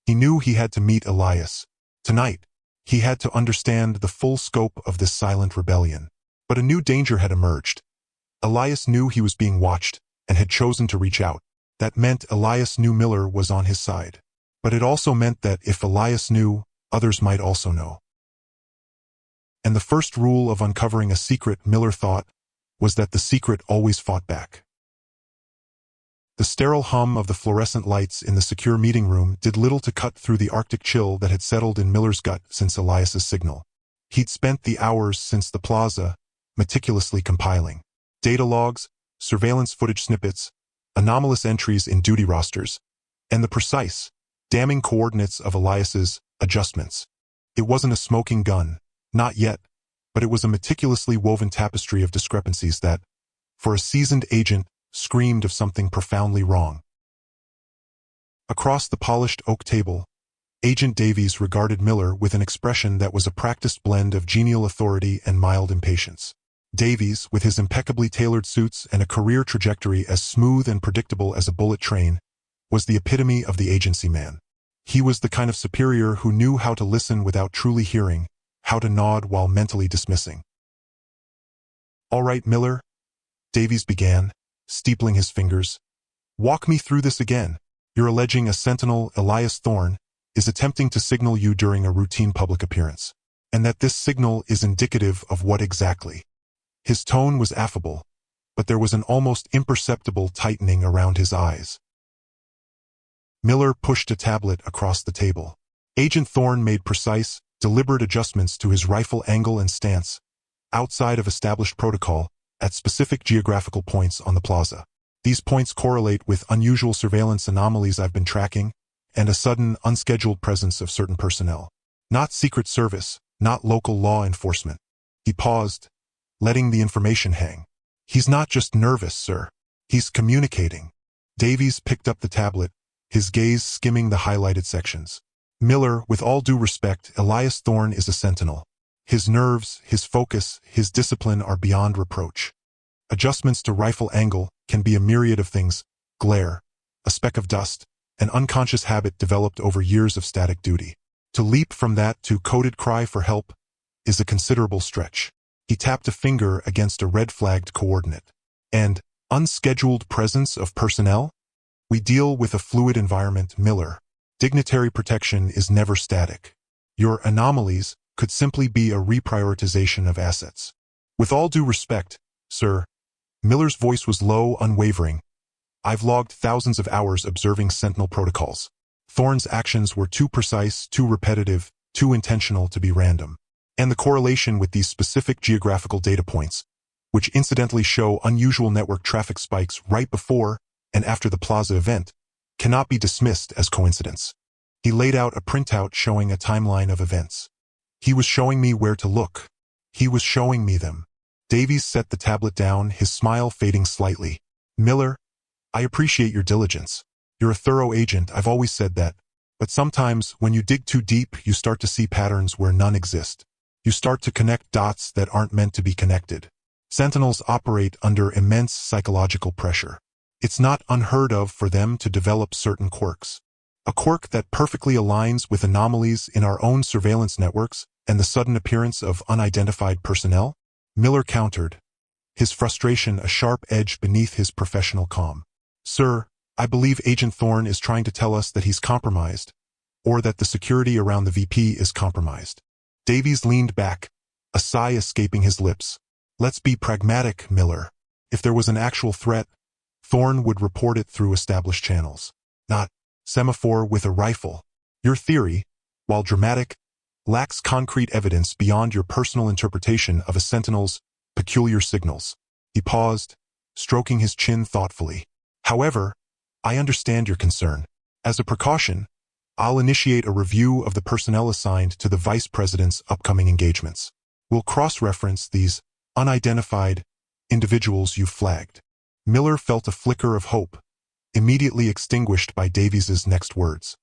He knew he had to meet Elias. Tonight, he had to understand the full scope of this silent rebellion. But a new danger had emerged. Elias knew he was being watched and had chosen to reach out. That meant Elias knew Miller was on his side. But it also meant that if Elias knew, others might also know. And the first rule of uncovering a secret, Miller thought, was that the secret always fought back. The sterile hum of the fluorescent lights in the secure meeting room did little to cut through the Arctic chill that had settled in Miller's gut since Elias's signal. He'd spent the hours since the plaza meticulously compiling data logs, surveillance footage snippets, anomalous entries in duty rosters, and the precise, damning coordinates of Elias's adjustments. It wasn't a smoking gun, not yet, but it was a meticulously woven tapestry of discrepancies that, for a seasoned agent, screamed of something profoundly wrong. Across the polished oak table, Agent Davies regarded Miller with an expression that was a practiced blend of genial authority and mild impatience. Davies, with his impeccably tailored suits and a career trajectory as smooth and predictable as a bullet train, was the epitome of the agency man. He was the kind of superior who knew how to listen without truly hearing, how to nod while mentally dismissing. "All right, Miller," Davies began, steepling his fingers. "Walk me through this again. You're alleging a sentinel, Elias Thorne, is attempting to signal you during a routine public appearance, and that this signal is indicative of what exactly?" His tone was affable, but there was an almost imperceptible tightening around his eyes. Miller pushed a tablet across the table. Agent Thorne made precise, deliberate adjustments to his rifle angle and stance, outside of established protocol, at specific geographical points on the plaza. These points correlate with unusual surveillance anomalies I've been tracking, and a sudden, unscheduled presence of certain personnel. Not Secret Service, not local law enforcement. He paused, letting the information hang. "He's not just nervous, sir. He's communicating." Davies picked up the tablet, his gaze skimming the highlighted sections. "Miller, with all due respect, Elias Thorne is a sentinel. His nerves, his focus, his discipline are beyond reproach. Adjustments to rifle angle can be a myriad of things: glare, a speck of dust, an unconscious habit developed over years of static duty. To leap from that to coded cry for help is a considerable stretch." He tapped a finger against a red-flagged coordinate. "And unscheduled presence of personnel? We deal with a fluid environment, Miller. Dignitary protection is never static. Your anomalies could simply be a reprioritization of assets. With all due respect, sir," Miller's voice was low, unwavering, "I've logged thousands of hours observing Sentinel protocols. Thorne's actions were too precise, too repetitive, too intentional to be random. And the correlation with these specific geographical data points, which incidentally show unusual network traffic spikes right before and after the plaza event, cannot be dismissed as coincidence." He laid out a printout showing a timeline of events. "He was showing me where to look. He was showing me them." Davies set the tablet down, his smile fading slightly. "Miller, I appreciate your diligence. You're a thorough agent, I've always said that. But sometimes, when you dig too deep, you start to see patterns where none exist. You start to connect dots that aren't meant to be connected. Sentinels operate under immense psychological pressure. It's not unheard of for them to develop certain quirks. A quirk that perfectly aligns with anomalies in our own surveillance networks and the sudden appearance of unidentified personnel?" Miller countered, his frustration a sharp edge beneath his professional calm. "Sir, I believe Agent Thorne is trying to tell us that he's compromised, or that the security around the VP is compromised." Davies leaned back, a sigh escaping his lips. "Let's be pragmatic, Miller. If there was an actual threat, Thorne would report it through established channels, not semaphore with a rifle. Your theory, while dramatic, lacks concrete evidence beyond your personal interpretation of a sentinel's peculiar signals." He paused, stroking his chin thoughtfully. "However, I understand your concern. As a precaution, I'll initiate a review of the personnel assigned to the Vice President's upcoming engagements. We'll cross-reference these unidentified individuals you flagged. Miller felt a flicker of hope, immediately extinguished by Davies's next words.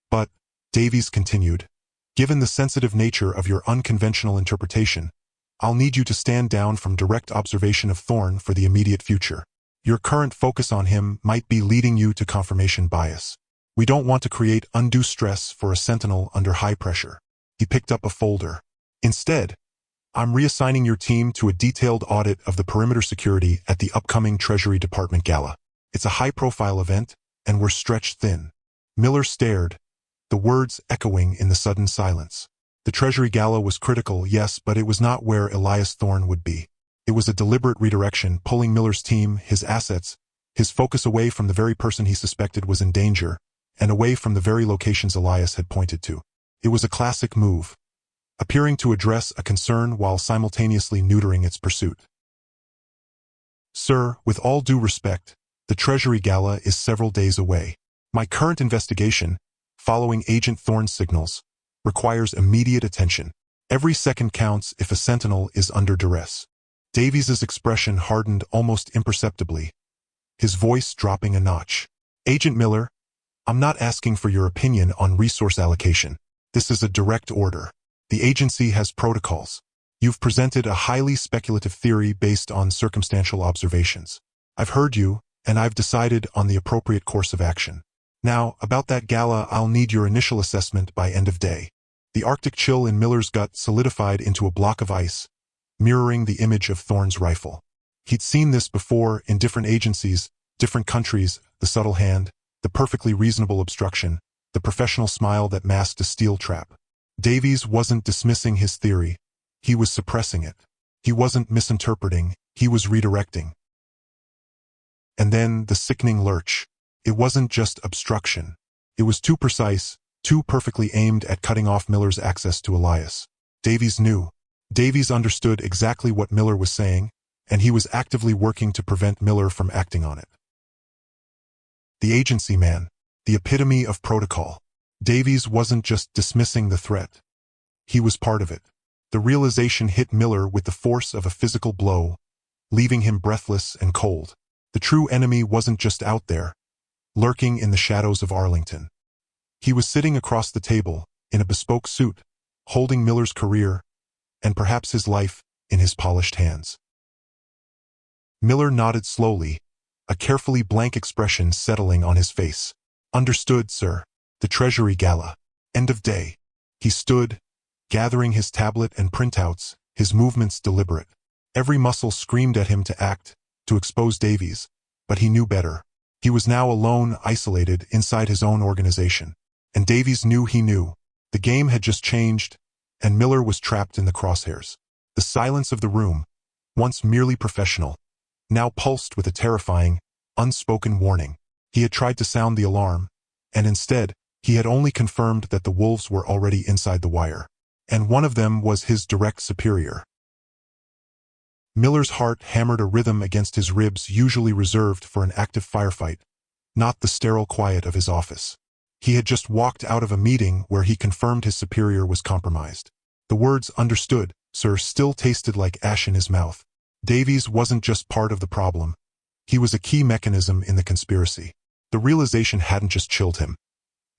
But, Davies continued, given the sensitive nature of your unconventional interpretation, I'll need you to stand down from direct observation of Thorne for the immediate future. Your current focus on him might be leading you to confirmation bias. We don't want to create undue stress for a sentinel under high pressure. He picked up a folder. Instead, I'm reassigning your team to a detailed audit of the perimeter security at the upcoming Treasury Department Gala. It's a high-profile event, and we're stretched thin. Miller stared, the words echoing in the sudden silence. The Treasury Gala was critical, yes, but it was not where Elias Thorne would be. It was a deliberate redirection, pulling Miller's team, his assets, his focus away from the very person he suspected was in danger, and away from the very locations Elias had pointed to. It was a classic move, appearing to address a concern while simultaneously neutering its pursuit. Sir, with all due respect, the Treasury Gala is several days away. My current investigation, following Agent Thorne's signals, requires immediate attention. Every second counts if a sentinel is under duress. Davies's expression hardened almost imperceptibly, his voice dropping a notch. Agent Miller, I'm not asking for your opinion on resource allocation. This is a direct order. The agency has protocols. You've presented a highly speculative theory based on circumstantial observations. I've heard you, and I've decided on the appropriate course of action. Now, about that gala, I'll need your initial assessment by end of day. The Arctic chill in Miller's gut solidified into a block of ice, mirroring the image of Thorne's rifle. He'd seen this before in different agencies, different countries, the subtle hand, the perfectly reasonable obstruction, the professional smile that masked a steel trap. Davies wasn't dismissing his theory. He was suppressing it. He wasn't misinterpreting. He was redirecting. And then the sickening lurch. It wasn't just obstruction. It was too precise, too perfectly aimed at cutting off Miller's access to Elias. Davies knew. Davies understood exactly what Miller was saying, and he was actively working to prevent Miller from acting on it. The agency man, the epitome of protocol. Davies wasn't just dismissing the threat. He was part of it. The realization hit Miller with the force of a physical blow, leaving him breathless and cold. The true enemy wasn't just out there, lurking in the shadows of Arlington. He was sitting across the table, in a bespoke suit, holding Miller's career, and perhaps his life, in his polished hands. Miller nodded slowly, a carefully blank expression settling on his face. Understood, sir. The Treasury Gala. End of day. He stood, gathering his tablet and printouts, his movements deliberate. Every muscle screamed at him to act, to expose Davies, but he knew better. He was now alone, isolated, inside his own organization. And Davies knew he knew. The game had just changed, and Miller was trapped in the crosshairs. The silence of the room, once merely professional, now pulsed with a terrifying, unspoken warning. He had tried to sound the alarm, and instead, he had only confirmed that the wolves were already inside the wire. And one of them was his direct superior. Miller's heart hammered a rhythm against his ribs usually reserved for an active firefight, not the sterile quiet of his office. He had just walked out of a meeting where he confirmed his superior was compromised. The words "understood, sir" still tasted like ash in his mouth. Davies wasn't just part of the problem. He was a key mechanism in the conspiracy. The realization hadn't just chilled him.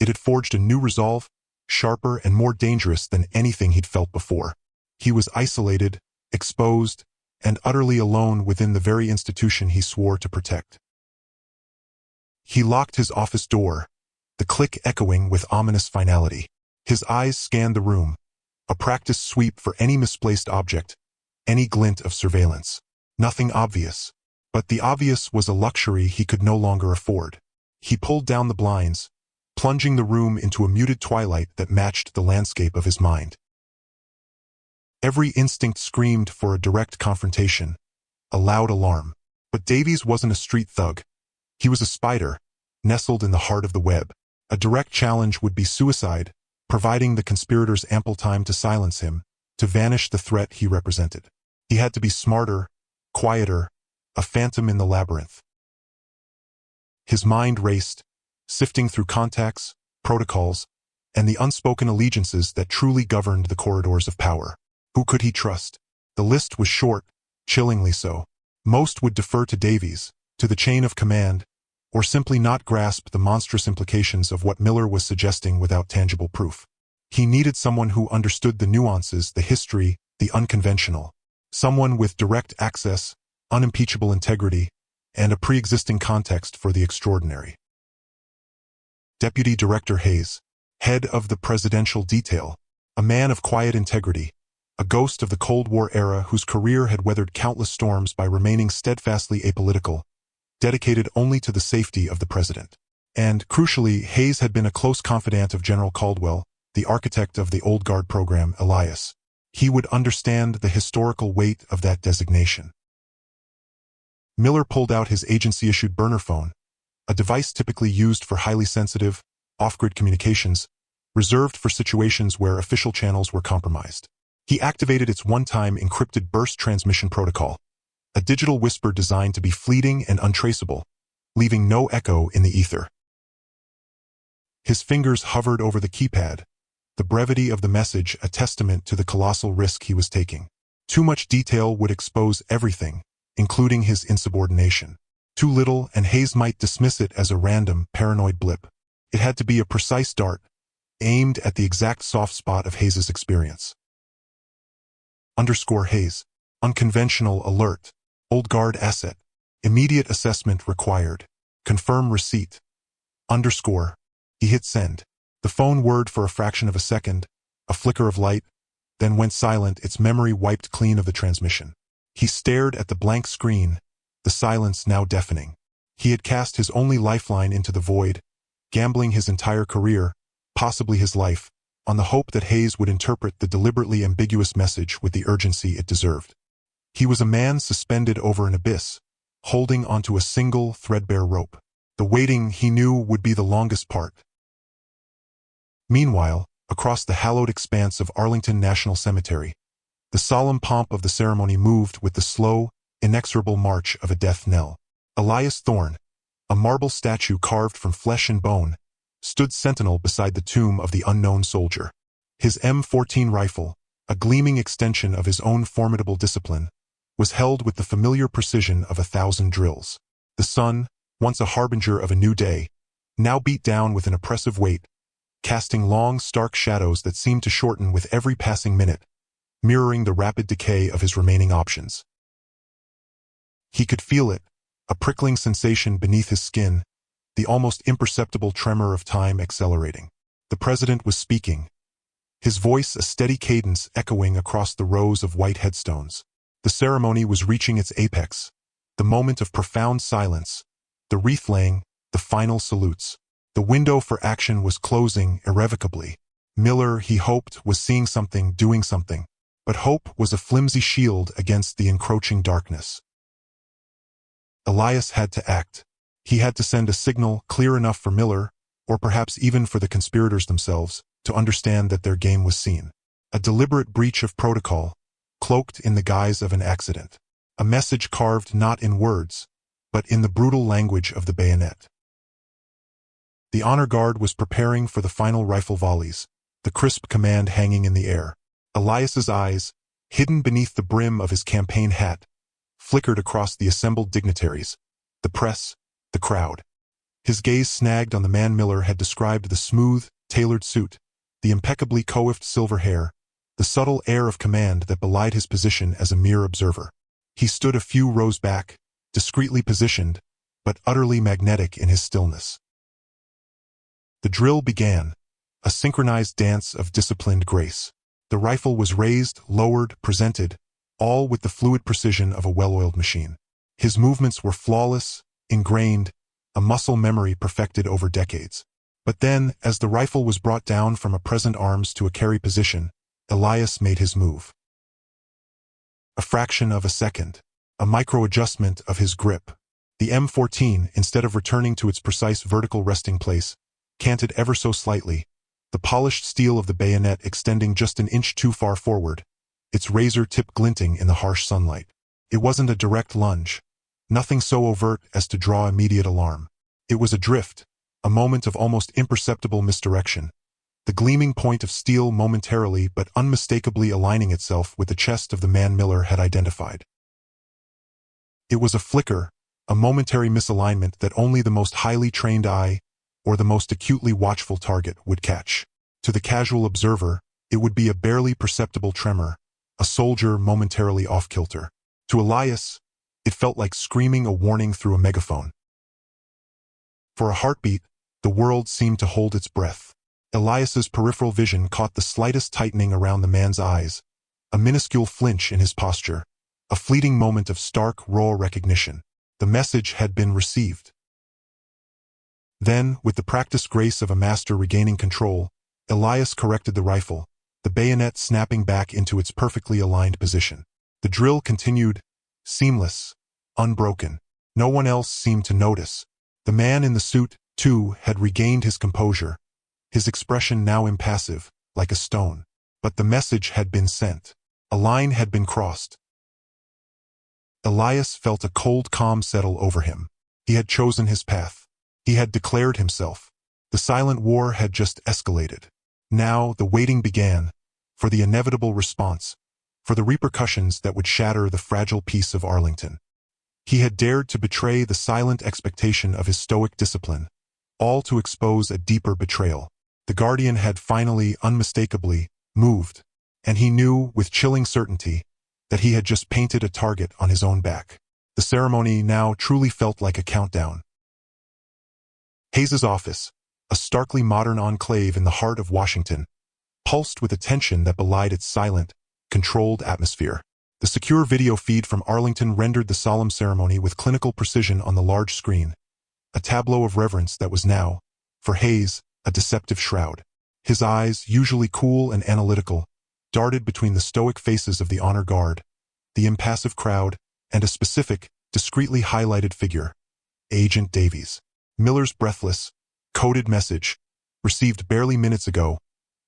It had forged a new resolve, sharper and more dangerous than anything he'd felt before. He was isolated, exposed, and utterly alone within the very institution he swore to protect. He locked his office door, the click echoing with ominous finality. His eyes scanned the room, a practiced sweep for any misplaced object, any glint of surveillance. Nothing obvious, but the obvious was a luxury he could no longer afford. He pulled down the blinds, plunging the room into a muted twilight that matched the landscape of his mind. Every instinct screamed for a direct confrontation, a loud alarm. But Davies wasn't a street thug. He was a spider, nestled in the heart of the web. A direct challenge would be suicide, providing the conspirators ample time to silence him, to vanish the threat he represented. He had to be smarter, quieter, a phantom in the labyrinth. His mind raced, sifting through contacts, protocols, and the unspoken allegiances that truly governed the corridors of power. Who could he trust? The list was short, chillingly so. Most would defer to Davies, to the chain of command, or simply not grasp the monstrous implications of what Miller was suggesting without tangible proof. He needed someone who understood the nuances, the history, the unconventional. Someone with direct access, unimpeachable integrity, and a pre-existing context for the extraordinary. Deputy Director Hayes, head of the presidential detail, a man of quiet integrity, a ghost of the Cold War era whose career had weathered countless storms by remaining steadfastly apolitical, dedicated only to the safety of the president. And, crucially, Hayes had been a close confidant of General Caldwell, the architect of the Old Guard program, Elias. He would understand the historical weight of that designation. Miller pulled out his agency-issued burner phone, a device typically used for highly sensitive, off-grid communications, reserved for situations where official channels were compromised. He activated its one-time encrypted burst transmission protocol, a digital whisper designed to be fleeting and untraceable, leaving no echo in the ether. His fingers hovered over the keypad, the brevity of the message a testament to the colossal risk he was taking. Too much detail would expose everything, including his insubordination. Too little, and Hayes might dismiss it as a random, paranoid blip. It had to be a precise dart, aimed at the exact soft spot of Hayes's experience. _Hayes. Unconventional alert. Old Guard asset. Immediate assessment required. Confirm receipt. _ He hit send. The phone whirred for a fraction of a second, a flicker of light, then went silent, its memory wiped clean of the transmission. He stared at the blank screen, the silence now deafening. He had cast his only lifeline into the void, gambling his entire career, possibly his life, on the hope that Hayes would interpret the deliberately ambiguous message with the urgency it deserved. He was a man suspended over an abyss, holding onto a single threadbare rope. The waiting, he knew, would be the longest part. Meanwhile, across the hallowed expanse of Arlington National Cemetery, the solemn pomp of the ceremony moved with the slow, inexorable march of a death knell. Elias Thorne, a marble statue carved from flesh and bone, stood sentinel beside the tomb of the unknown soldier. His M14 rifle, a gleaming extension of his own formidable discipline, was held with the familiar precision of 1,000 drills. The sun, once a harbinger of a new day, now beat down with an oppressive weight, casting long, stark shadows that seemed to shorten with every passing minute, mirroring the rapid decay of his remaining options. He could feel it, a prickling sensation beneath his skin, the almost imperceptible tremor of time accelerating. The president was speaking, his voice a steady cadence echoing across the rows of white headstones. The ceremony was reaching its apex, the moment of profound silence, the wreath-laying, the final salutes. The window for action was closing irrevocably. Miller, he hoped, was seeing something, doing something, but hope was a flimsy shield against the encroaching darkness. Elias had to act. He had to send a signal clear enough for Miller, or perhaps even for the conspirators themselves, to understand that their game was seen. A deliberate breach of protocol, cloaked in the guise of an accident. A message carved not in words, but in the brutal language of the bayonet. The honor guard was preparing for the final rifle volleys, the crisp command hanging in the air. Elias's eyes, hidden beneath the brim of his campaign hat, flickered across the assembled dignitaries, the press, the crowd. His gaze snagged on the man Miller had described: the smooth, tailored suit, the impeccably coiffed silver hair, the subtle air of command that belied his position as a mere observer. He stood a few rows back, discreetly positioned, but utterly magnetic in his stillness. The drill began, a synchronized dance of disciplined grace. The rifle was raised, lowered, presented, all with the fluid precision of a well-oiled machine. His movements were flawless, ingrained, a muscle memory perfected over decades. But then, as the rifle was brought down from a present arms to a carry position, Elias made his move. A fraction of a second, a micro-adjustment of his grip. The M14, instead of returning to its precise vertical resting place, canted ever so slightly, the polished steel of the bayonet extending just an inch too far forward, its razor tip glinting in the harsh sunlight. It wasn't a direct lunge, nothing so overt as to draw immediate alarm. It was a drift, A moment of almost imperceptible misdirection. The gleaming point of steel momentarily but unmistakably aligning itself with the chest of the man Miller had identified. It was a flicker, a momentary misalignment that only the most highly trained eye, or the most acutely watchful target, would catch. To the casual observer, it would be a barely perceptible tremor, a soldier momentarily off-kilter. To Elias, it felt like screaming a warning through a megaphone. For a heartbeat, the world seemed to hold its breath. Elias's peripheral vision caught the slightest tightening around the man's eyes, a minuscule flinch in his posture, a fleeting moment of stark, raw recognition. The message had been received. Then, with the practiced grace of a master regaining control, Elias corrected the rifle, the bayonet snapping back into its perfectly aligned position. The drill continued, seamless, unbroken. No one else seemed to notice. The man in the suit, too, had regained his composure, his expression now impassive, like a stone. But the message had been sent. A line had been crossed. Elias felt a cold calm settle over him. He had chosen his path. He had declared himself. The silent war had just escalated. Now the waiting began, for the inevitable response, for the repercussions that would shatter the fragile peace of Arlington. He had dared to betray the silent expectation of his stoic discipline, all to expose a deeper betrayal. The Guardian had finally, unmistakably, moved, and he knew with chilling certainty that he had just painted a target on his own back. The ceremony now truly felt like a countdown. Hayes's office, a starkly modern enclave in the heart of Washington, pulsed with a tension that belied its silent, controlled atmosphere. The secure video feed from Arlington rendered the solemn ceremony with clinical precision on the large screen, a tableau of reverence that was now, for Hayes, a deceptive shroud. His eyes, usually cool and analytical, darted between the stoic faces of the honor guard, the impassive crowd, and a specific, discreetly highlighted figure, Agent Davies. Miller's breathless, coded message, received barely minutes ago,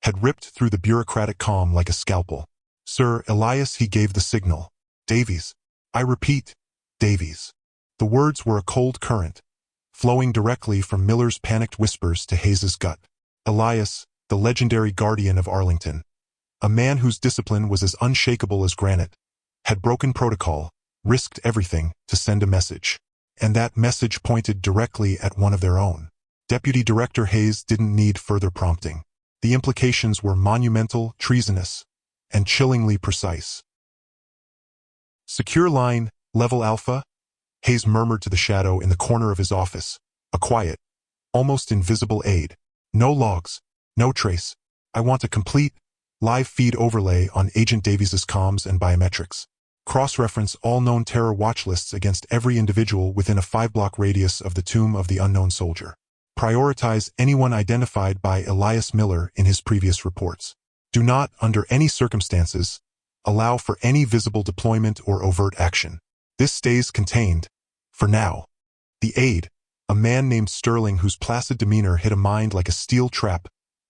had ripped through the bureaucratic calm like a scalpel. "Sir Elias," he gave the signal. "Davies. I repeat, Davies." The words were a cold current, flowing directly from Miller's panicked whispers to Hayes's gut. Elias, the legendary guardian of Arlington, a man whose discipline was as unshakable as granite, had broken protocol, risked everything to send a message. And that message pointed directly at one of their own. Deputy Director Hayes didn't need further prompting. The implications were monumental, treasonous, and chillingly precise. "Secure line, level Alpha," Hayes murmured to the shadow in the corner of his office, a quiet, almost invisible aid. "No logs, no trace. I want a complete, live feed overlay on Agent Davies's comms and biometrics. Cross-reference all known terror watch lists against every individual within a 5-block radius of the tomb of the unknown soldier. Prioritize anyone identified by Elias Miller in his previous reports. Do not, under any circumstances, allow for any visible deployment or overt action. This stays contained, for now." The aide, a man named Sterling whose placid demeanor hid a mind like a steel trap,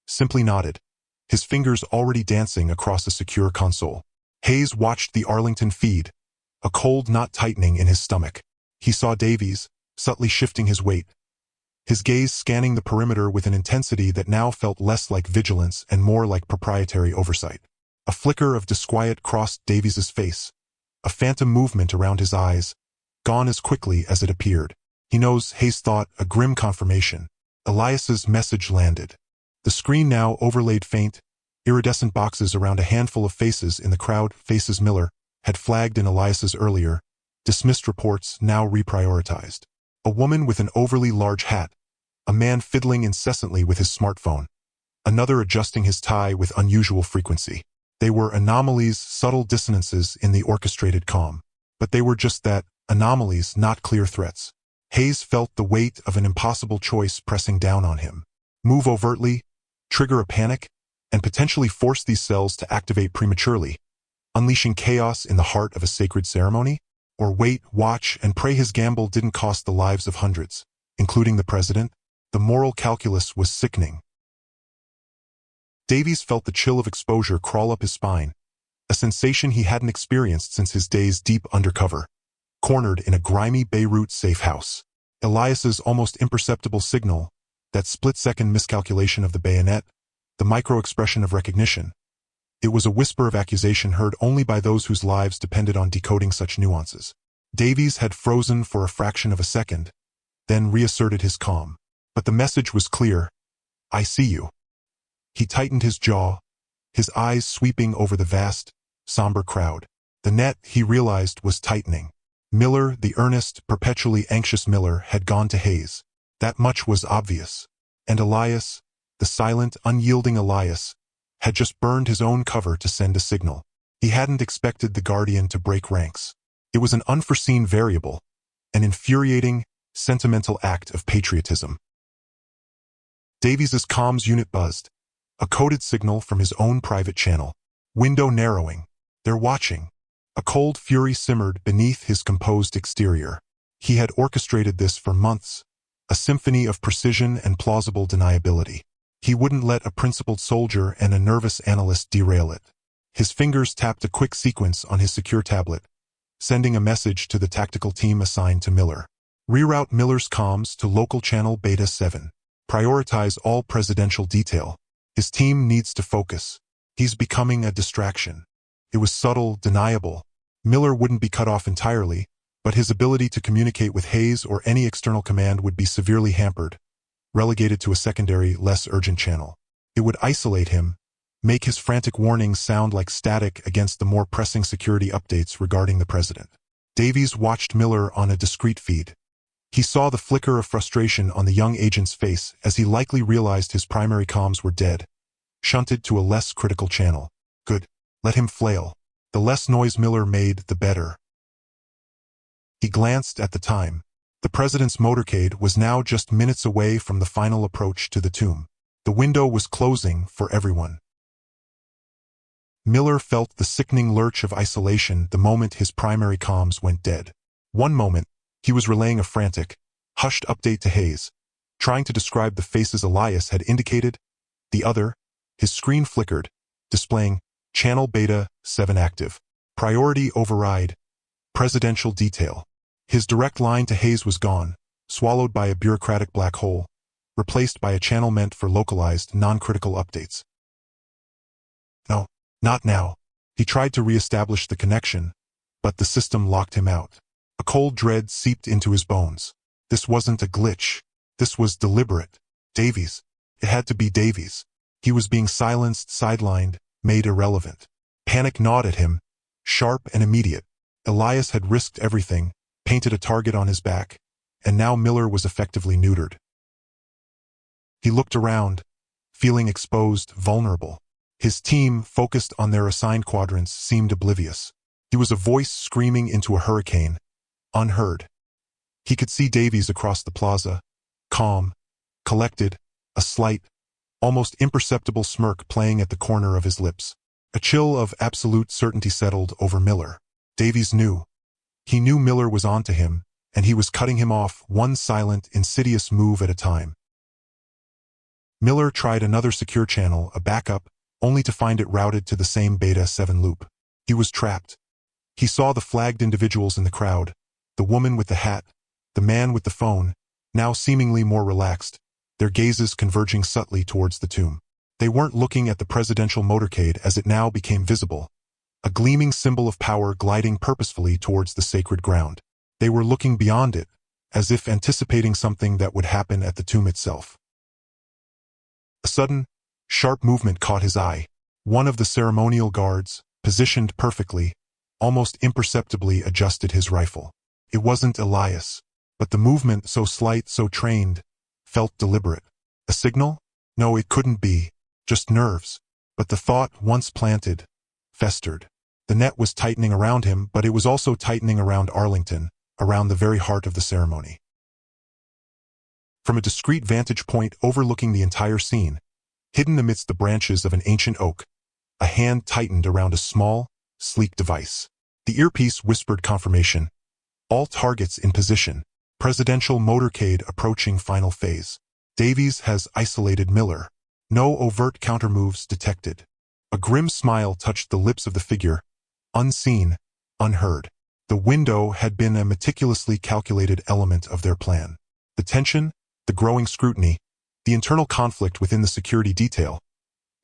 simply nodded, his fingers already dancing across a secure console. Hayes watched the Arlington feed, a cold knot tightening in his stomach. He saw Davies, subtly shifting his weight, his gaze scanning the perimeter with an intensity that now felt less like vigilance and more like proprietary oversight. A flicker of disquiet crossed Davies's face, a phantom movement around his eyes, gone as quickly as it appeared. "He knows," Hayes thought, a grim confirmation. Elias's message landed. The screen now overlaid faint, iridescent boxes around a handful of faces in the crowd. Faces Miller had flagged in Elias's earlier, dismissed reports now reprioritized. A woman with an overly large hat, a man fiddling incessantly with his smartphone, another adjusting his tie with unusual frequency. They were anomalies, subtle dissonances in the orchestrated calm. But they were just that, anomalies, not clear threats. Hayes felt the weight of an impossible choice pressing down on him. Move overtly, trigger a panic, and potentially force these cells to activate prematurely, unleashing chaos in the heart of a sacred ceremony? Or wait, watch, and pray his gamble didn't cost the lives of hundreds, including the president? The moral calculus was sickening. Davies felt the chill of exposure crawl up his spine, a sensation he hadn't experienced since his days deep undercover, cornered in a grimy Beirut safe house. Elias's almost imperceptible signal, That split-second miscalculation of the bayonet, the micro-expression of recognition. It was a whisper of accusation heard only by those whose lives depended on decoding such nuances. Davies had frozen for a fraction of a second, then reasserted his calm. But the message was clear. I see you. He tightened his jaw, his eyes sweeping over the vast, somber crowd. The net, he realized, was tightening. Miller, the earnest, perpetually anxious Miller, had gone to Hayes. That much was obvious. And Elias, the silent, unyielding Elias, had just burned his own cover to send a signal. He hadn't expected the Guardian to break ranks. It was an unforeseen variable, an infuriating, sentimental act of patriotism. Davies's comms unit buzzed, a coded signal from his own private channel. Window narrowing. They're watching. A cold fury simmered beneath his composed exterior. He had orchestrated this for months, a symphony of precision and plausible deniability. He wouldn't let a principled soldier and a nervous analyst derail it. His fingers tapped a quick sequence on his secure tablet, sending a message to the tactical team assigned to Miller. Reroute Miller's comms to local channel Beta 7. Prioritize all presidential detail. His team needs to focus. He's becoming a distraction. It was subtle, deniable. Miller wouldn't be cut off entirely, but his ability to communicate with Hayes or any external command would be severely hampered, relegated to a secondary, less urgent channel. It would isolate him, make his frantic warnings sound like static against the more pressing security updates regarding the president. Davies watched Miller on a discrete feed. He saw the flicker of frustration on the young agent's face as he likely realized his primary comms were dead, shunted to a less critical channel. Good. Let him flail. The less noise Miller made, the better. He glanced at the time. The president's motorcade was now just minutes away from the final approach to the tomb. The window was closing for everyone. Miller felt the sickening lurch of isolation the moment his primary comms went dead. One moment, he was relaying a frantic, hushed update to Hayes, trying to describe the faces Elias had indicated. The other, his screen flickered, displaying Channel Beta 7 active. Priority override. Presidential detail. His direct line to Hayes was gone, swallowed by a bureaucratic black hole, replaced by a channel meant for localized, non-critical updates. No, not now. He tried to re-establish the connection, but the system locked him out. A cold dread seeped into his bones. This wasn't a glitch. This was deliberate. Davies. It had to be Davies. He was being silenced, sidelined, made irrelevant. Panic gnawed at him, sharp and immediate. Elias had risked everything, painted a target on his back, and now Miller was effectively neutered. He looked around, feeling exposed, vulnerable. His team, focused on their assigned quadrants, seemed oblivious. He was a voice screaming into a hurricane, unheard. He could see Davies across the plaza, calm, collected, a slight, almost imperceptible smirk playing at the corner of his lips. A chill of absolute certainty settled over Miller. Davies knew. He knew Miller was onto him, and he was cutting him off one silent, insidious move at a time. Miller tried another secure channel, a backup, only to find it routed to the same Beta 7 loop. He was trapped. He saw the flagged individuals in the crowd, the woman with the hat, the man with the phone, now seemingly more relaxed, their gazes converging subtly towards the tomb. They weren't looking at the presidential motorcade as it now became visible, a gleaming symbol of power gliding purposefully towards the sacred ground. They were looking beyond it, as if anticipating something that would happen at the tomb itself. A sudden, sharp movement caught his eye. One of the ceremonial guards, positioned perfectly, almost imperceptibly adjusted his rifle. It wasn't Elias, but the movement, so slight, so trained, felt deliberate. A signal? No, it couldn't be. Just nerves. But the thought, once planted, festered. The net was tightening around him, but it was also tightening around Arlington, around the very heart of the ceremony. From a discreet vantage point overlooking the entire scene, hidden amidst the branches of an ancient oak, a hand tightened around a small, sleek device. The earpiece whispered confirmation. All targets in position. Presidential motorcade approaching final phase. Davies has isolated Miller. No overt countermoves detected. A grim smile touched the lips of the figure, unseen, unheard. The window had been a meticulously calculated element of their plan. The tension, the growing scrutiny, the internal conflict within the security detail.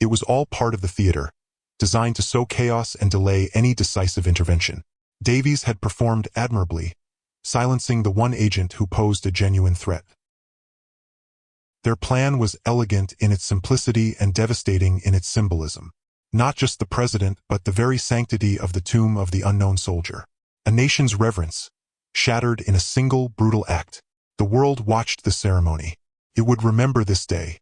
It was all part of the theater, designed to sow chaos and delay any decisive intervention. Davies had performed admirably, silencing the one agent who posed a genuine threat. Their plan was elegant in its simplicity and devastating in its symbolism. Not just the president, but the very sanctity of the tomb of the unknown soldier. A nation's reverence, shattered in a single brutal act. The world watched the ceremony. It would remember this day.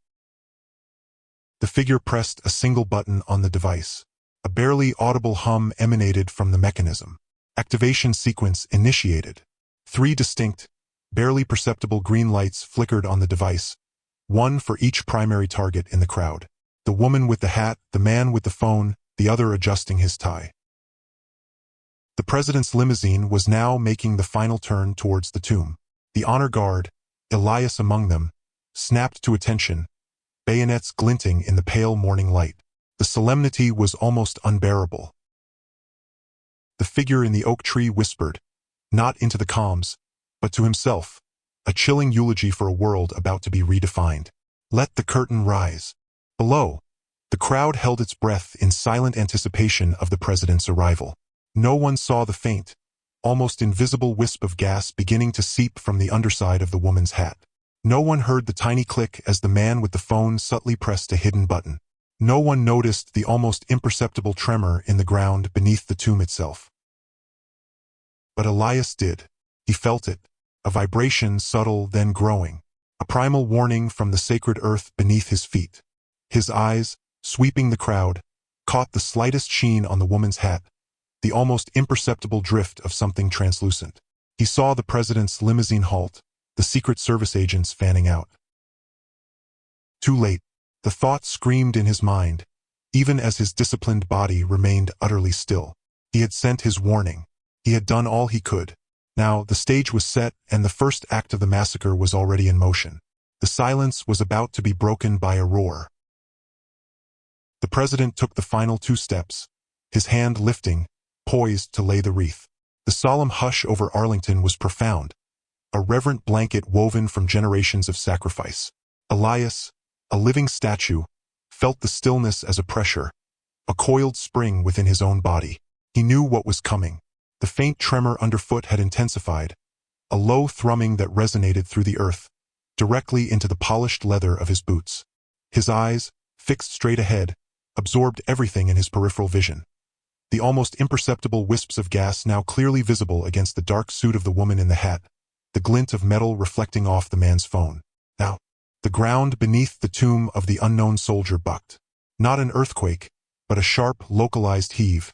The figure pressed a single button on the device. A barely audible hum emanated from the mechanism. Activation sequence initiated. 3 distinct, barely perceptible green lights flickered on the device, one for each primary target in the crowd. The woman with the hat, the man with the phone, the other adjusting his tie. The president's limousine was now making the final turn towards the tomb. The honor guard, Elias among them, snapped to attention, bayonets glinting in the pale morning light. The solemnity was almost unbearable. The figure in the oak tree whispered, not into the comms, but to himself, a chilling eulogy for a world about to be redefined. Let the curtain rise. Below, the crowd held its breath in silent anticipation of the president's arrival. No one saw the faint, almost invisible wisp of gas beginning to seep from the underside of the woman's hat. No one heard the tiny click as the man with the phone subtly pressed a hidden button. No one noticed the almost imperceptible tremor in the ground beneath the tomb itself. But Elias did. He felt it, a vibration subtle then growing, a primal warning from the sacred earth beneath his feet. His eyes, sweeping the crowd, caught the slightest sheen on the woman's hat, the almost imperceptible drift of something translucent. He saw the president's limousine halt, the Secret Service agents fanning out. Too late. The thought screamed in his mind, even as his disciplined body remained utterly still. He had sent his warning. He had done all he could. Now the stage was set and the first act of the massacre was already in motion. The silence was about to be broken by a roar. The president took the final 2 steps, his hand lifting, poised to lay the wreath. The solemn hush over Arlington was profound, a reverent blanket woven from generations of sacrifice. Elias, a living statue, felt the stillness as a pressure, a coiled spring within his own body. He knew what was coming. The faint tremor underfoot had intensified, a low thrumming that resonated through the earth, directly into the polished leather of his boots. His eyes, fixed straight ahead, absorbed everything in his peripheral vision. The almost imperceptible wisps of gas now clearly visible against the dark suit of the woman in the hat, the glint of metal reflecting off the man's phone. Now, the ground beneath the tomb of the unknown soldier bucked. Not an earthquake, but a sharp, localized heave,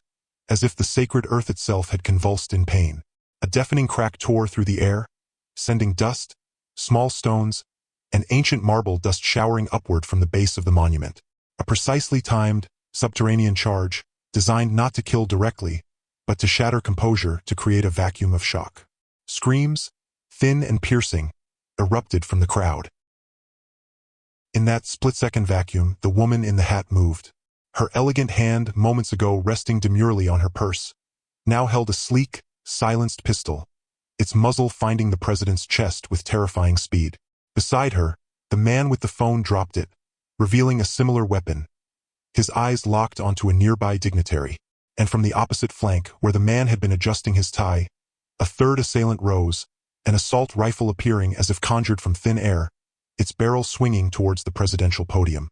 as if the sacred earth itself had convulsed in pain. A deafening crack tore through the air, sending dust, small stones, and ancient marble dust showering upward from the base of the monument. A precisely timed, subterranean charge, designed not to kill directly, but to shatter composure to create a vacuum of shock. Screams, thin and piercing, erupted from the crowd. In that split-second vacuum, the woman in the hat moved. Her elegant hand, moments ago resting demurely on her purse, now held a sleek, silenced pistol, its muzzle finding the president's chest with terrifying speed. Beside her, the man with the phone dropped it, revealing a similar weapon. His eyes locked onto a nearby dignitary, and from the opposite flank, where the man had been adjusting his tie, a third assailant rose, an assault rifle appearing as if conjured from thin air, its barrel swinging towards the presidential podium.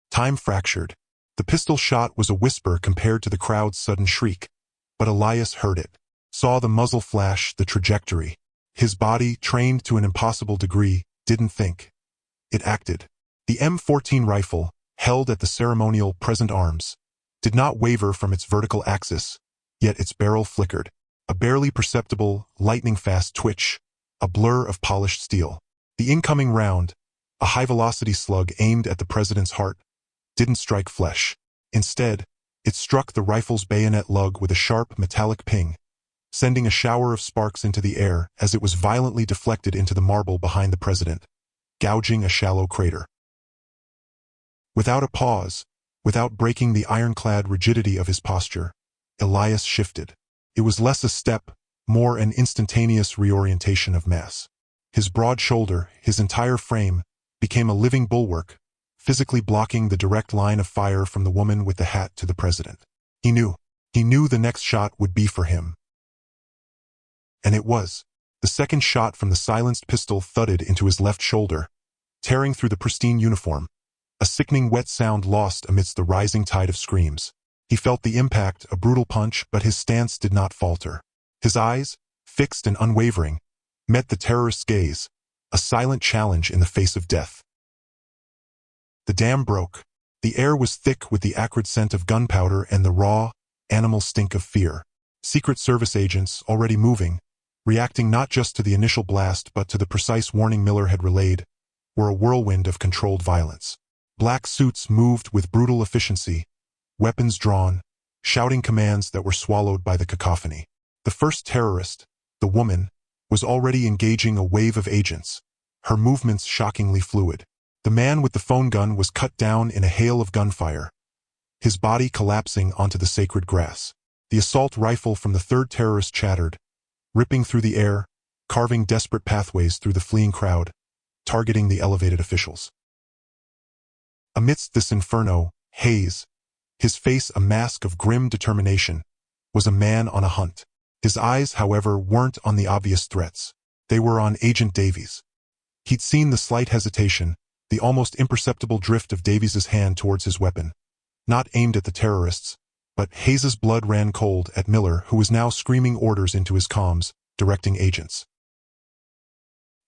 Time fractured. The pistol shot was a whisper compared to the crowd's sudden shriek, but Elias heard it, saw the muzzle flash, the trajectory. His body, trained to an impossible degree, didn't think. It acted. The M14 rifle, held at the ceremonial present arms, did not waver from its vertical axis, yet its barrel flickered. A barely perceptible, lightning-fast twitch, a blur of polished steel. The incoming round, a high-velocity slug aimed at the president's heart, didn't strike flesh. Instead, it struck the rifle's bayonet lug with a sharp, metallic ping, sending a shower of sparks into the air as it was violently deflected into the marble behind the president, gouging a shallow crater. Without a pause, without breaking the ironclad rigidity of his posture, Elias shifted. It was less a step, more an instantaneous reorientation of mass. His broad shoulder, his entire frame, became a living bulwark, physically blocking the direct line of fire from the woman with the hat to the president. He knew the next shot would be for him. And it was. The second shot from the silenced pistol thudded into his left shoulder, tearing through the pristine uniform, a sickening wet sound lost amidst the rising tide of screams. He felt the impact, a brutal punch, but his stance did not falter. His eyes, fixed and unwavering, met the terrorist's gaze, a silent challenge in the face of death. The dam broke. The air was thick with the acrid scent of gunpowder and the raw, animal stink of fear. Secret Service agents, already moving, reacting not just to the initial blast but to the precise warning Miller had relayed, were a whirlwind of controlled violence. Black suits moved with brutal efficiency, weapons drawn, shouting commands that were swallowed by the cacophony. The first terrorist, the woman, was already engaging a wave of agents, her movements shockingly fluid. The man with the phone gun was cut down in a hail of gunfire, his body collapsing onto the sacred grass. The assault rifle from the third terrorist chattered, ripping through the air, carving desperate pathways through the fleeing crowd, targeting the elevated officials. Amidst this inferno, Hayes, his face a mask of grim determination, was a man on a hunt. His eyes, however, weren't on the obvious threats. They were on Agent Davies. He'd seen the slight hesitation, the almost imperceptible drift of Davies's hand towards his weapon, not aimed at the terrorists, but Hayes's blood ran cold at Miller, who was now screaming orders into his comms, directing agents.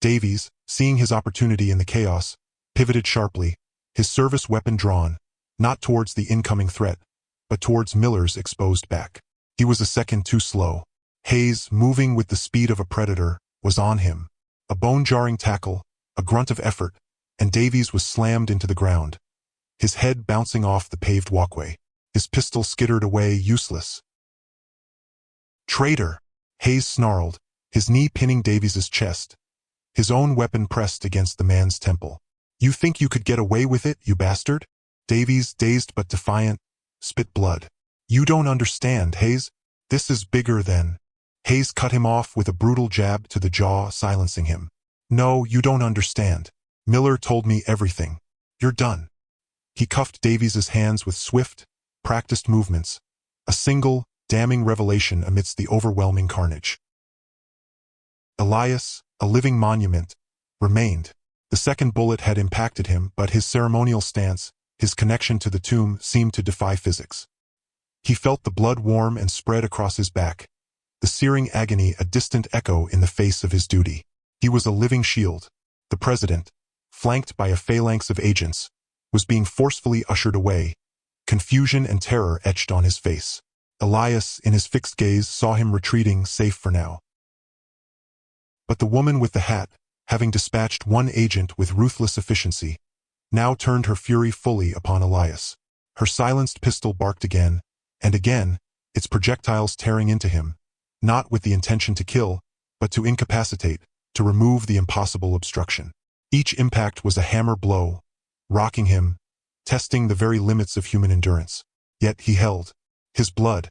Davies, seeing his opportunity in the chaos, pivoted sharply, his service weapon drawn, not towards the incoming threat, but towards Miller's exposed back. He was a second too slow. Hayes, moving with the speed of a predator, was on him. A bone-jarring tackle, a grunt of effort, and Davies was slammed into the ground, his head bouncing off the paved walkway. His pistol skittered away, useless. "Traitor!" Hayes snarled, his knee pinning Davies's chest, his own weapon pressed against the man's temple. "You think you could get away with it, you bastard?" Davies, dazed but defiant, spit blood. "You don't understand, Hayes. This is bigger than—" Hayes cut him off with a brutal jab to the jaw, silencing him. "No, you don't understand. Miller told me everything. You're done." He cuffed Davies's hands with swift, practiced movements, a single, damning revelation amidst the overwhelming carnage. Elias, a living monument, remained. The second bullet had impacted him, but his ceremonial stance, his connection to the tomb, seemed to defy physics. He felt the blood warm and spread across his back, the searing agony a distant echo in the face of his duty. He was a living shield. The president, flanked by a phalanx of agents, was being forcefully ushered away, confusion and terror etched on his face. Elias, in his fixed gaze, saw him retreating, safe for now. But the woman with the hat, having dispatched one agent with ruthless efficiency, now turned her fury fully upon Elias. Her silenced pistol barked again, and again, its projectiles tearing into him, not with the intention to kill, but to incapacitate, to remove the impossible obstruction. Each impact was a hammer blow, rocking him, testing the very limits of human endurance. Yet he held. His blood,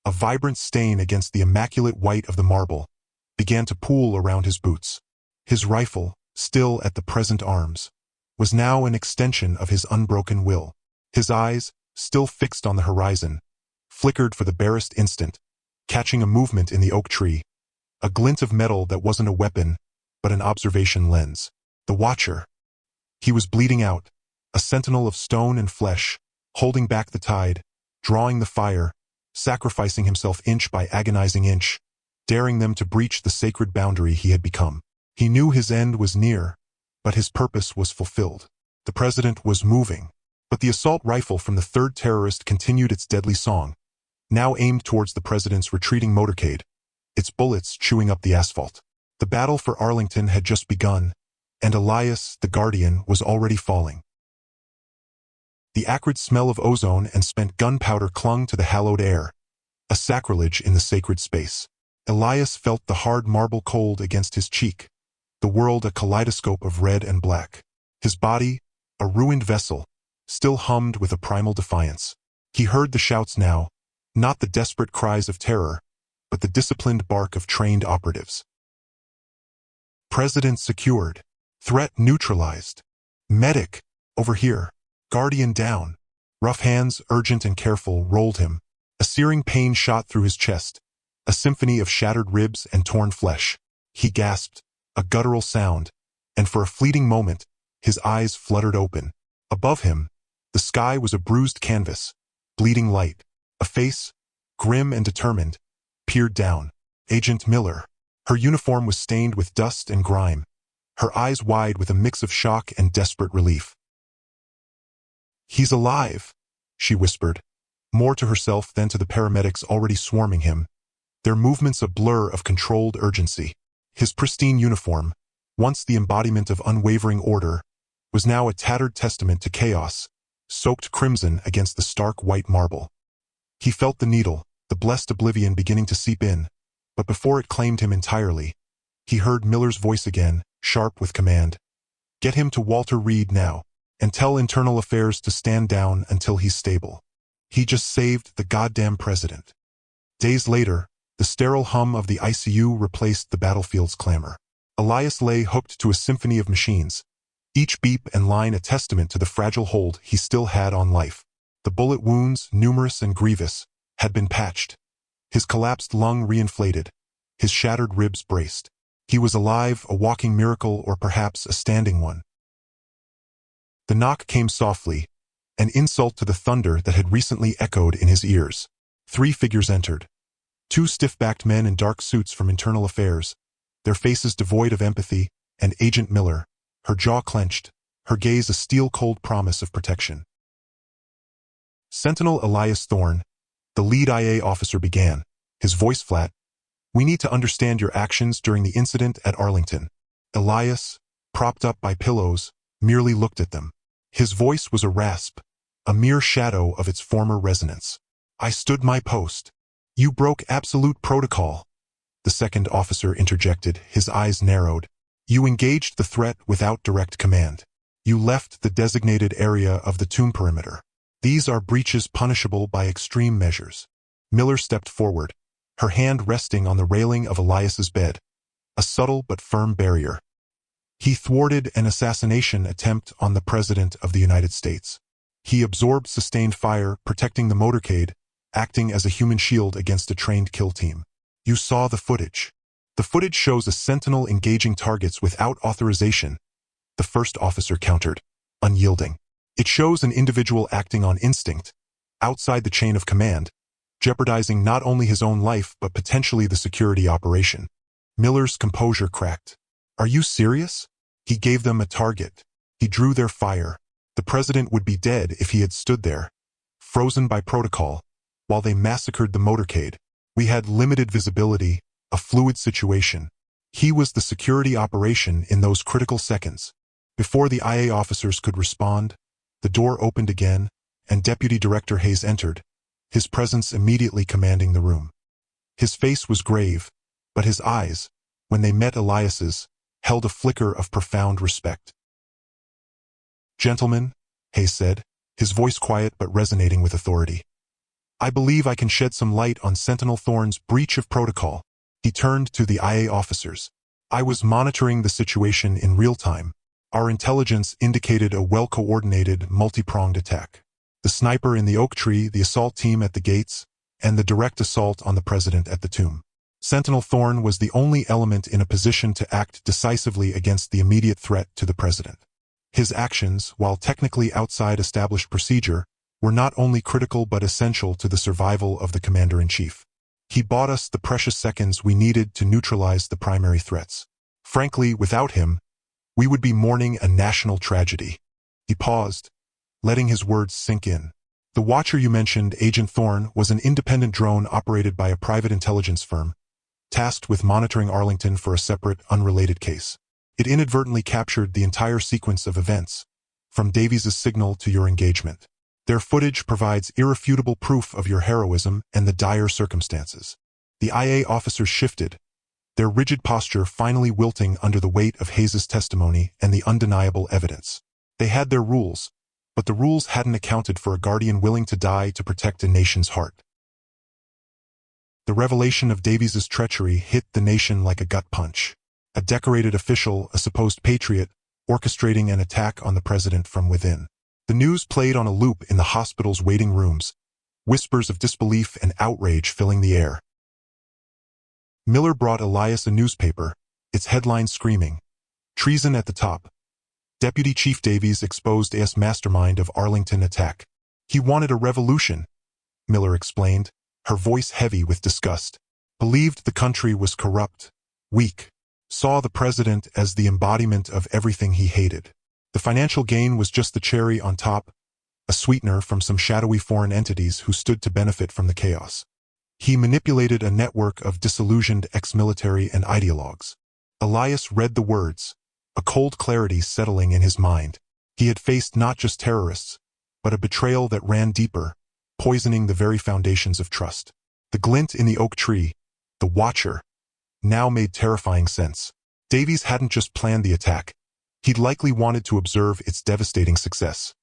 a vibrant stain against the immaculate white of the marble, began to pool around his boots. His rifle, still at the present arms, was now an extension of his unbroken will. His eyes, still fixed on the horizon, flickered for the barest instant, catching a movement in the oak tree, a glint of metal that wasn't a weapon, but an observation lens. The Watcher. He was bleeding out, a sentinel of stone and flesh, holding back the tide, drawing the fire, sacrificing himself inch by agonizing inch, daring them to breach the sacred boundary he had become. He knew his end was near, but his purpose was fulfilled. The president was moving, but the assault rifle from the third terrorist continued its deadly song, now aimed towards the president's retreating motorcade, its bullets chewing up the asphalt. The battle for Arlington had just begun, and Elias, the Guardian, was already falling. The acrid smell of ozone and spent gunpowder clung to the hallowed air, a sacrilege in the sacred space. Elias felt the hard marble cold against his cheek, the world a kaleidoscope of red and black. His body, a ruined vessel, still hummed with a primal defiance. He heard the shouts now, not the desperate cries of terror, but the disciplined bark of trained operatives. President secured. Threat neutralized. Medic, over here. Guardian down. Rough hands, urgent and careful, rolled him. A searing pain shot through his chest, a symphony of shattered ribs and torn flesh. He gasped, a guttural sound, and for a fleeting moment, his eyes fluttered open. Above him, the sky was a bruised canvas, bleeding light. A face, grim and determined, peered down. Agent Miller. Her uniform was stained with dust and grime, her eyes wide with a mix of shock and desperate relief. "He's alive," she whispered, more to herself than to the paramedics already swarming him, their movements a blur of controlled urgency. His pristine uniform, once the embodiment of unwavering order, was now a tattered testament to chaos, soaked crimson against the stark white marble. He felt the needle, the blessed oblivion beginning to seep in, but before it claimed him entirely, he heard Miller's voice again, sharp with command. "Get him to Walter Reed now, and tell Internal Affairs to stand down until he's stable. He just saved the goddamn president." Days later, the sterile hum of the ICU replaced the battlefield's clamor. Elias lay hooked to a symphony of machines, each beep and line a testament to the fragile hold he still had on life. The bullet wounds, numerous and grievous, had been patched. His collapsed lung reinflated, his shattered ribs braced. He was alive, a walking miracle, or perhaps a standing one. The knock came softly, an insult to the thunder that had recently echoed in his ears. 3 figures entered. 2 stiff-backed men in dark suits from Internal Affairs, their faces devoid of empathy, and Agent Miller, her jaw clenched, her gaze a steel-cold promise of protection. Sentinel Elias Thorne, the lead IA officer, began, his voice flat. "We need to understand your actions during the incident at Arlington." Elias, propped up by pillows, merely looked at them. His voice was a rasp, a mere shadow of its former resonance. "I stood my post." "You broke absolute protocol," the second officer interjected, his eyes narrowed. "You engaged the threat without direct command. You left the designated area of the tomb perimeter. These are breaches punishable by extreme measures." Miller stepped forward, her hand resting on the railing of Elias's bed, a subtle but firm barrier. "He thwarted an assassination attempt on the President of the United States. He absorbed sustained fire, protecting the motorcade, acting as a human shield against a trained kill team. You saw the footage. The footage shows a sentinel engaging targets without authorization," the first officer countered, unyielding. "It shows an individual acting on instinct, outside the chain of command, jeopardizing not only his own life but potentially the security operation." Miller's composure cracked. "Are you serious?" He gave them a target. He drew their fire. The president would be dead if he had stood there, frozen by protocol, while they massacred the motorcade. We had limited visibility, a fluid situation. He was the security operation in those critical seconds. Before the IA officers could respond, the door opened again, and Deputy Director Hayes entered, his presence immediately commanding the room. His face was grave, but his eyes, when they met Elias's, held a flicker of profound respect. "Gentlemen," Hayes said, his voice quiet but resonating with authority, "I believe I can shed some light on Sentinel Thorne's breach of protocol." He turned to the IA officers. "I was monitoring the situation in real time. Our intelligence indicated a well-coordinated, multi-pronged attack. The sniper in the oak tree, the assault team at the gates, and the direct assault on the president at the tomb. Sentinel Thorne was the only element in a position to act decisively against the immediate threat to the president. His actions, while technically outside established procedure, were not only critical but essential to the survival of the commander-in-chief. He bought us the precious seconds we needed to neutralize the primary threats. Frankly, without him, we would be mourning a national tragedy." He paused, letting his words sink in. "The watcher you mentioned, Agent Thorne, was an independent drone operated by a private intelligence firm, tasked with monitoring Arlington for a separate, unrelated case. It inadvertently captured the entire sequence of events, from Davies's signal to your engagement. Their footage provides irrefutable proof of your heroism and the dire circumstances." The IA officers shifted, their rigid posture finally wilting under the weight of Hayes's testimony and the undeniable evidence. They had their rules, but the rules hadn't accounted for a guardian willing to die to protect a nation's heart. The revelation of Davies's treachery hit the nation like a gut punch. A decorated official, a supposed patriot, orchestrating an attack on the president from within. The news played on a loop in the hospital's waiting rooms, whispers of disbelief and outrage filling the air. Miller brought Elias a newspaper, its headline screaming, "Treason at the top. Deputy Chief Davies exposed as mastermind of Arlington attack." "He wanted a revolution," Miller explained, her voice heavy with disgust. "Believed the country was corrupt, weak. Saw the president as the embodiment of everything he hated. The financial gain was just the cherry on top, a sweetener from some shadowy foreign entities who stood to benefit from the chaos. He manipulated a network of disillusioned ex-military and ideologues." Elias read the words, a cold clarity settling in his mind. He had faced not just terrorists, but a betrayal that ran deeper, poisoning the very foundations of trust. The glint in the oak tree, the watcher, now made terrifying sense. Davies hadn't just planned the attack. He'd likely wanted to observe its devastating success.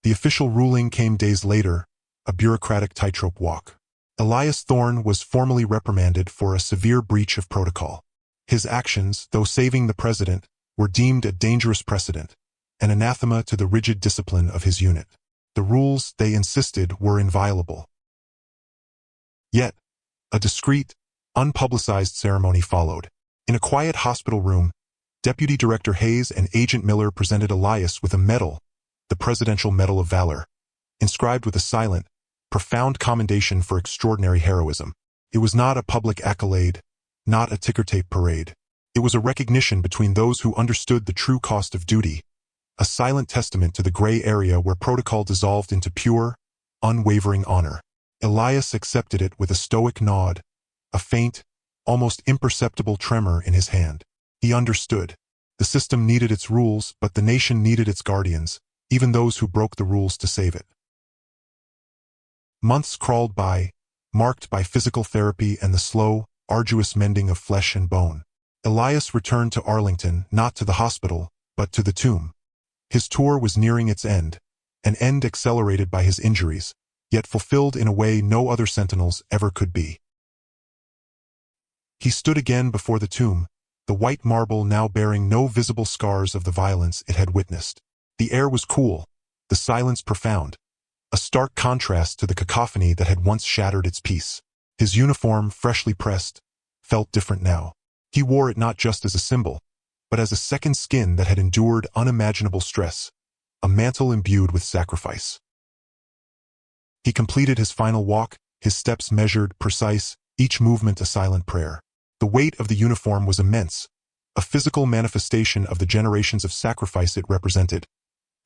The official ruling came days later, a bureaucratic tightrope walk. Elias Thorne was formally reprimanded for a severe breach of protocol. His actions, though saving the president, were deemed a dangerous precedent, an anathema to the rigid discipline of his unit. The rules, they insisted, were inviolable. Yet, a discreet, unpublicized ceremony followed. In a quiet hospital room, Deputy Director Hayes and Agent Miller presented Elias with a medal, the Presidential Medal of Valor, inscribed with a silent, profound commendation for extraordinary heroism. It was not a public accolade, not a ticker-tape parade. It was a recognition between those who understood the true cost of duty, a silent testament to the gray area where protocol dissolved into pure, unwavering honor. Elias accepted it with a stoic nod, a faint, almost imperceptible tremor in his hand. He understood. The system needed its rules, but the nation needed its guardians, even those who broke the rules to save it. Months crawled by, marked by physical therapy and the slow, arduous mending of flesh and bone. Elias returned to Arlington, not to the hospital, but to the tomb. His tour was nearing its end, an end accelerated by his injuries, yet fulfilled in a way no other sentinels ever could be. He stood again before the tomb, the white marble now bearing no visible scars of the violence it had witnessed. The air was cool, the silence profound, a stark contrast to the cacophony that had once shattered its peace. His uniform, freshly pressed, felt different now. He wore it not just as a symbol, but as a second skin that had endured unimaginable stress, a mantle imbued with sacrifice. He completed his final walk, his steps measured, precise, each movement a silent prayer. The weight of the uniform was immense, a physical manifestation of the generations of sacrifice it represented,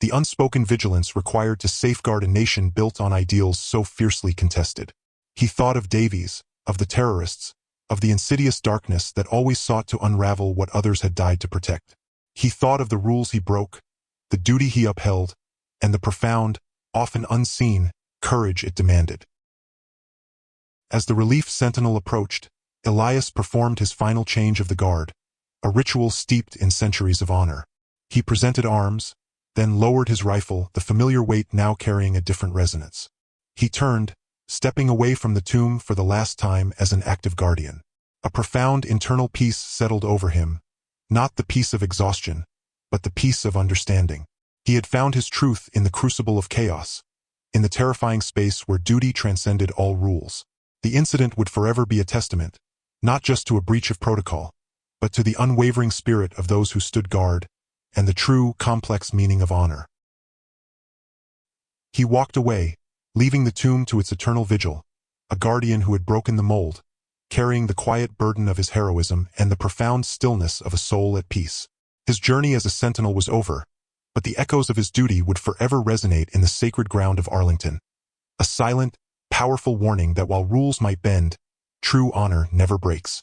the unspoken vigilance required to safeguard a nation built on ideals so fiercely contested. He thought of Davies, of the terrorists, of the insidious darkness that always sought to unravel what others had died to protect. He thought of the rules he broke, the duty he upheld, and the profound, often unseen, courage it demanded. As the relief sentinel approached, Elias performed his final change of the guard, a ritual steeped in centuries of honor. He presented arms, then lowered his rifle, the familiar weight now carrying a different resonance. He turned, stepping away from the tomb for the last time as an active guardian. A profound internal peace settled over him, not the peace of exhaustion, but the peace of understanding. He had found his truth in the crucible of chaos, in the terrifying space where duty transcended all rules. The incident would forever be a testament, not just to a breach of protocol, but to the unwavering spirit of those who stood guard, and the true, complex meaning of honor. He walked away, leaving the tomb to its eternal vigil, a guardian who had broken the mold, carrying the quiet burden of his heroism and the profound stillness of a soul at peace. His journey as a sentinel was over, but the echoes of his duty would forever resonate in the sacred ground of Arlington. A silent, powerful warning that while rules might bend, true honor never breaks.